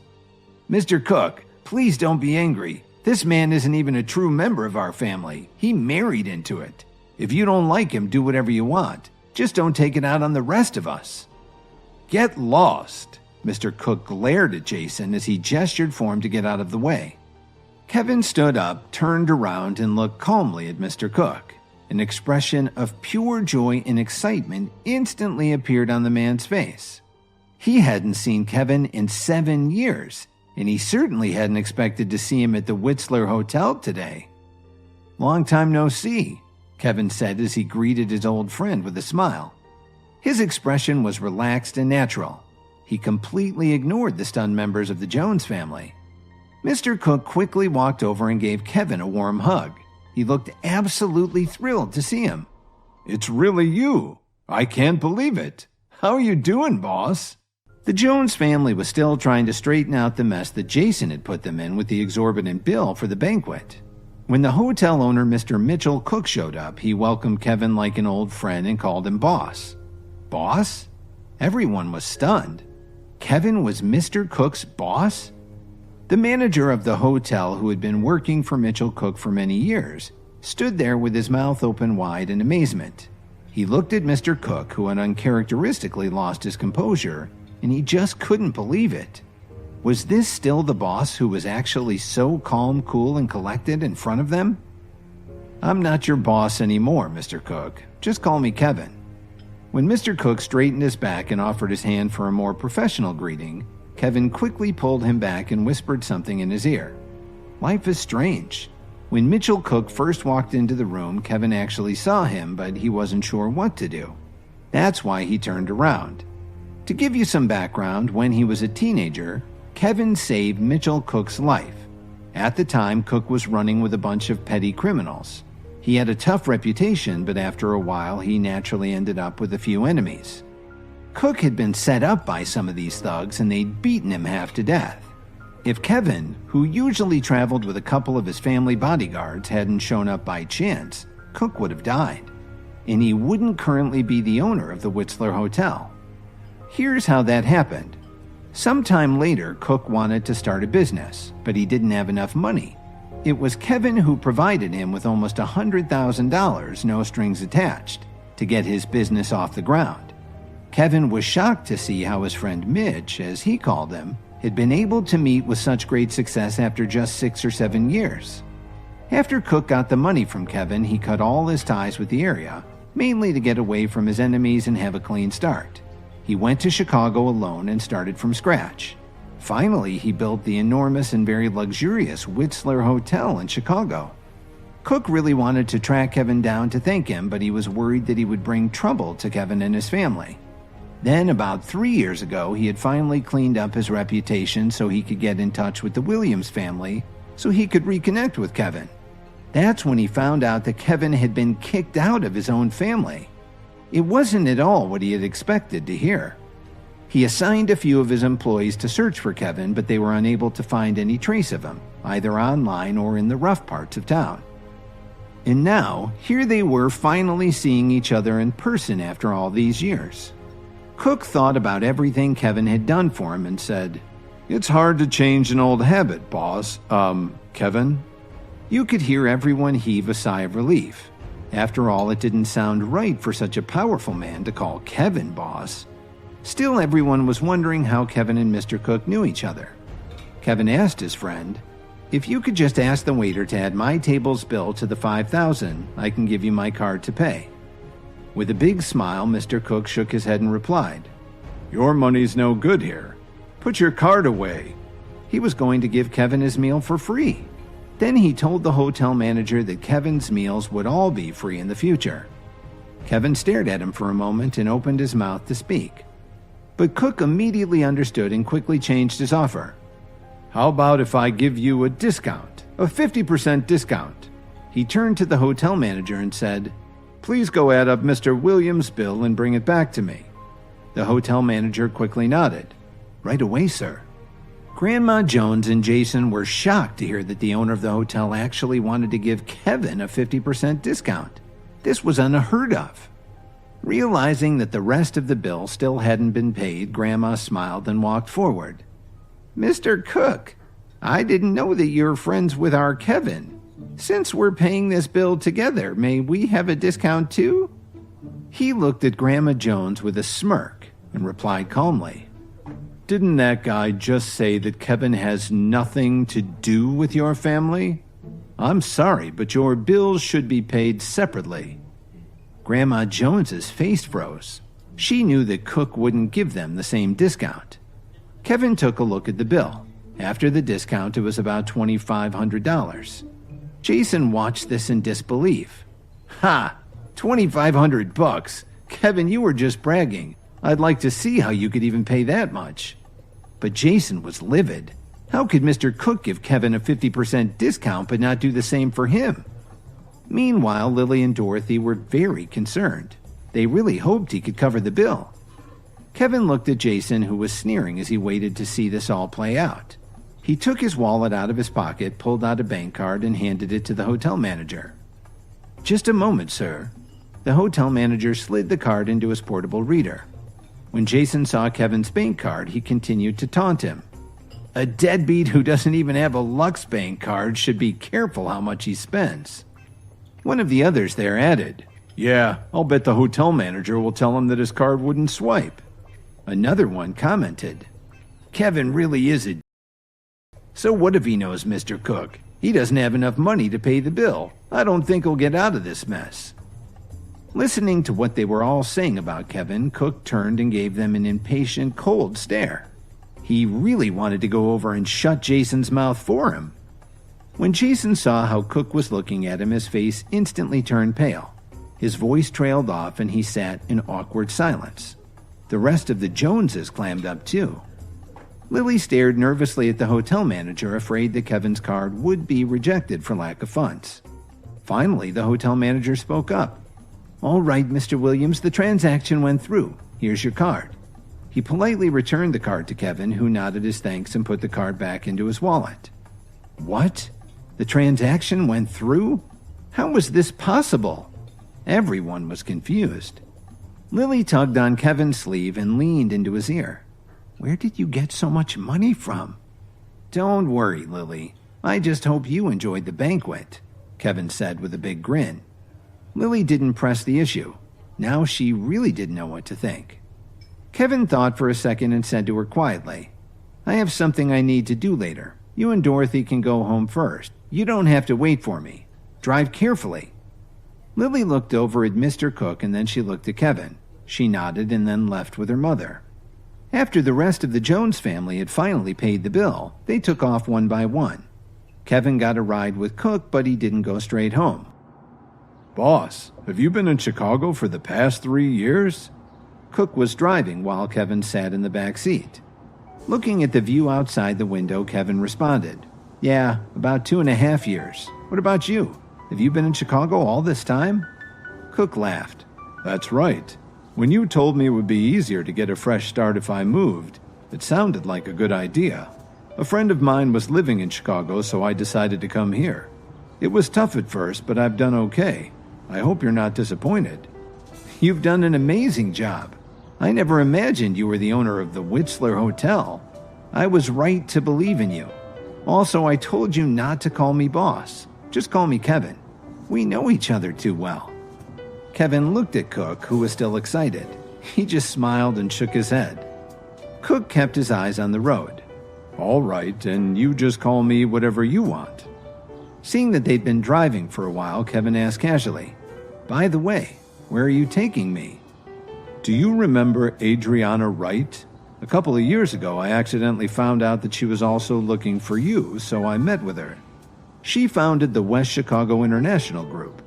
"Mr. Cook, please don't be angry. This man isn't even a true member of our family. He married into it. If you don't like him, do whatever you want. Just don't take it out on the rest of us." "Get lost." Mr. Cook glared at Jason as he gestured for him to get out of the way. Kevin stood up, turned around, and looked calmly at Mr. Cook. An expression of pure joy and excitement instantly appeared on the man's face. He hadn't seen Kevin in 7 years, and he certainly hadn't expected to see him at the Whistler Hotel today. "Long time no see," Kevin said as he greeted his old friend with a smile. His expression was relaxed and natural. He completely ignored the stunned members of the Jones family. Mr. Cook quickly walked over and gave Kevin a warm hug. He looked absolutely thrilled to see him. "It's really you. I can't believe it. How are you doing, boss?" The Jones family was still trying to straighten out the mess that Jason had put them in with the exorbitant bill for the banquet. When the hotel owner, Mr. Mitchell Cook, showed up, he welcomed Kevin like an old friend and called him boss. Boss? Everyone was stunned. Kevin was Mr. Cook's boss? The manager of the hotel, who had been working for Mitchell Cook for many years, stood there with his mouth open wide in amazement. He looked at Mr. Cook, who had uncharacteristically lost his composure, and he just couldn't believe it. Was this still the boss who was actually so calm, cool, and collected in front of them? "I'm not your boss anymore, Mr. Cook. Just call me Kevin." When Mr. Cook straightened his back and offered his hand for a more professional greeting, Kevin quickly pulled him back and whispered something in his ear. Life is strange. When Mitchell Cook first walked into the room, Kevin actually saw him, but he wasn't sure what to do. That's why he turned around. To give you some background, when he was a teenager, Kevin saved Mitchell Cook's life. At the time, Cook was running with a bunch of petty criminals. He had a tough reputation, but after a while, he naturally ended up with a few enemies. Cook had been set up by some of these thugs, and they'd beaten him half to death. If Kevin, who usually traveled with a couple of his family bodyguards, hadn't shown up by chance, Cook would have died. And he wouldn't currently be the owner of the Whistler Hotel. Here's how that happened. Sometime later, Cook wanted to start a business, but he didn't have enough money. It was Kevin who provided him with almost $100,000, no strings attached, to get his business off the ground. Kevin was shocked to see how his friend Mitch, as he called him, had been able to meet with such great success after just 6 or 7 years. After Cook got the money from Kevin, he cut all his ties with the area, mainly to get away from his enemies and have a clean start. He went to Chicago alone and started from scratch. Finally, he built the enormous and very luxurious Whistler Hotel in Chicago. Cook really wanted to track Kevin down to thank him, but he was worried that he would bring trouble to Kevin and his family. Then, about 3 years ago, he had finally cleaned up his reputation so he could get in touch with the Williams family so he could reconnect with Kevin. That's when he found out that Kevin had been kicked out of his own family. It wasn't at all what he had expected to hear. He assigned a few of his employees to search for Kevin, but they were unable to find any trace of him, either online or in the rough parts of town. And now, here they were finally seeing each other in person after all these years. Cook thought about everything Kevin had done for him and said, "It's hard to change an old habit, boss. Kevin?" You could hear everyone heave a sigh of relief. After all, it didn't sound right for such a powerful man to call Kevin boss. Still, everyone was wondering how Kevin and Mr. Cook knew each other. Kevin asked his friend, "If you could just ask the waiter to add my table's bill to the $5,000, I can give you my card to pay." With a big smile, Mr. Cook shook his head and replied, "Your money's no good here. Put your card away." He was going to give Kevin his meal for free. Then he told the hotel manager that Kevin's meals would all be free in the future. Kevin stared at him for a moment and opened his mouth to speak. But Cook immediately understood and quickly changed his offer. "How about if I give you a discount, a 50% discount?" He turned to the hotel manager and said, "Please go add up Mr. Williams' bill and bring it back to me." The hotel manager quickly nodded. "Right away, sir." Grandma Jones and Jason were shocked to hear that the owner of the hotel actually wanted to give Kevin a 50% discount. This was unheard of. Realizing that the rest of the bill still hadn't been paid, Grandma smiled and walked forward. Mr. Cook, I didn't know that you're friends with our Kevin. Since we're paying this bill together, may we have a discount too? He looked at Grandma Jones with a smirk and replied calmly, Didn't that guy just say that Kevin has nothing to do with your family? I'm sorry, but your bills should be paid separately. Grandma Jones's face froze. She knew that Cook wouldn't give them the same discount. Kevin took a look at the bill. After the discount, it was about $2,500. Jason watched this in disbelief. Ha! $2,500? Kevin, you were just bragging. I'd like to see how you could even pay that much. But Jason was livid. How could Mr. Cook give Kevin a 50% discount but not do the same for him? Meanwhile, Lily and Dorothy were very concerned. They really hoped he could cover the bill. Kevin looked at Jason, who was sneering as he waited to see this all play out. He took his wallet out of his pocket, pulled out a bank card, and handed it to the hotel manager. Just a moment, sir. The hotel manager slid the card into his portable reader. When Jason saw Kevin's bank card, he continued to taunt him. A deadbeat who doesn't even have a Lux bank card should be careful how much he spends. One of the others there added, Yeah, I'll bet the hotel manager will tell him that his card wouldn't swipe. Another one commented, Kevin really is a So what if he knows Mr. Cook? He doesn't have enough money to pay the bill. I don't think he'll get out of this mess. Listening to what they were all saying about Kevin, Cook turned and gave them an impatient, cold stare. He really wanted to go over and shut Jason's mouth for him. When Jason saw how Cook was looking at him, his face instantly turned pale. His voice trailed off and he sat in awkward silence. The rest of the Joneses clammed up too. Lily stared nervously at the hotel manager, afraid that Kevin's card would be rejected for lack of funds. Finally, the hotel manager spoke up. All right, Mr. Williams, the transaction went through. Here's your card. He politely returned the card to Kevin, who nodded his thanks and put the card back into his wallet. What? The transaction went through? How was this possible? Everyone was confused. Lily tugged on Kevin's sleeve and leaned into his ear. Where did you get so much money from? Don't worry, Lily. I just hope you enjoyed the banquet, Kevin said with a big grin. Lily didn't press the issue. Now she really didn't know what to think. Kevin thought for a second and said to her quietly, I have something I need to do later. You and Dorothy can go home first. You don't have to wait for me. Drive carefully. Lily looked over at Mr. Cook and then she looked at Kevin. She nodded and then left with her mother. After the rest of the Jones family had finally paid the bill, they took off one by one. Kevin got a ride with Cook, but he didn't go straight home. Boss, have you been in Chicago for the past 3 years? Cook was driving while Kevin sat in the back seat. Looking at the view outside the window, Kevin responded, Yeah, about 2.5 years. What about you? Have you been in Chicago all this time? Cook laughed. That's right. When you told me it would be easier to get a fresh start if I moved, it sounded like a good idea. A friend of mine was living in Chicago, so I decided to come here. It was tough at first, but I've done okay. I hope you're not disappointed. You've done an amazing job. I never imagined you were the owner of the Whistler Hotel. I was right to believe in you. Also, I told you not to call me boss. Just call me Kevin. We know each other too well. Kevin looked at Cook, who was still excited. He just smiled and shook his head. Cook kept his eyes on the road. All right, and you just call me whatever you want. Seeing that they'd been driving for a while, Kevin asked casually, By the way, where are you taking me? Do you remember Adriana Wright? A couple of years ago, I accidentally found out that she was also looking for you, so I met with her. She founded the West Chicago International Group.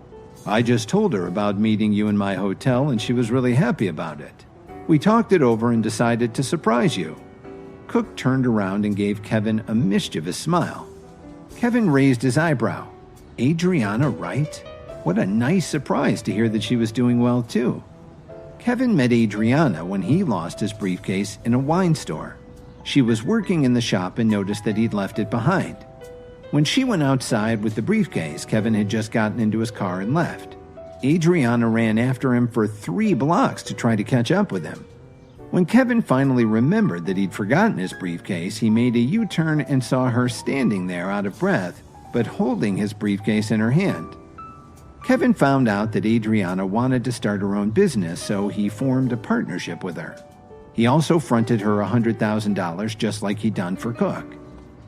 I just told her about meeting you in my hotel, and she was really happy about it. We talked it over and decided to surprise you. Cook turned around and gave Kevin a mischievous smile. Kevin raised his eyebrow. Adriana Wright? What a nice surprise to hear that she was doing well, too. Kevin met Adriana when he lost his briefcase in a wine store. She was working in the shop and noticed that he'd left it behind. When she went outside with the briefcase, Kevin had just gotten into his car and left. Adriana ran after him for 3 blocks to try to catch up with him. When Kevin finally remembered that he'd forgotten his briefcase, he made a U-turn and saw her standing there out of breath, but holding his briefcase in her hand. Kevin found out that Adriana wanted to start her own business, so he formed a partnership with her. He also fronted her $100,000 just like he'd done for Cook.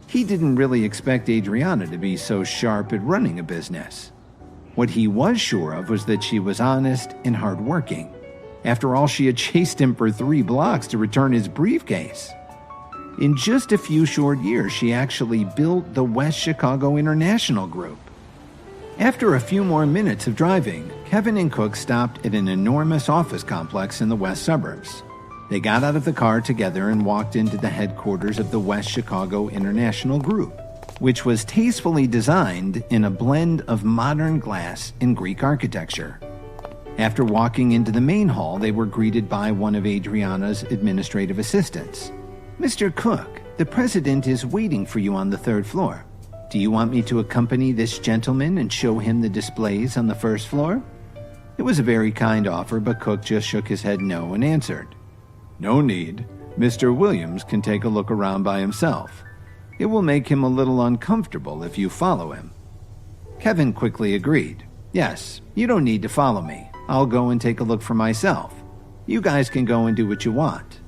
He didn't really expect Adriana to be so sharp at running a business. What he was sure of was that she was honest and hardworking. After all, she had chased him for 3 blocks to return his briefcase. In just a few short years, she actually built the West Chicago International Group. After a few more minutes of driving, Kevin and Cook stopped at an enormous office complex in the west suburbs. They got out of the car together and walked into the headquarters of the West Chicago International Group, which was tastefully designed in a blend of modern glass and Greek architecture. After walking into the main hall, they were greeted by one of Adriana's administrative assistants. "Mr. Cook, the president is waiting for you on the 3rd floor. Do you want me to accompany this gentleman and show him the displays on the 1st floor?" It was a very kind offer, but Cook just shook his head no and answered, "No need. Mr. Williams can take a look around by himself. It will make him a little uncomfortable if you follow him." Kevin quickly agreed. "Yes, you don't need to follow me. I'll go and take a look for myself. You guys can go and do what you want."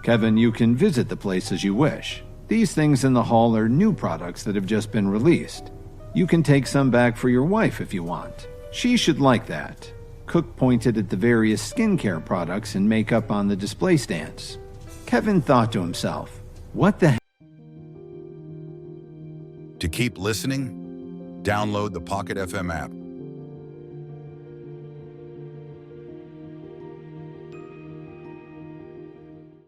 "Kevin, you can visit the place as you wish. These things in the hall are new products that have just been released. You can take some back for your wife if you want. She should like that." Cook pointed at the various skincare products and makeup on the display stands. Kevin thought to himself, what the heck? To keep listening, download the Pocket FM app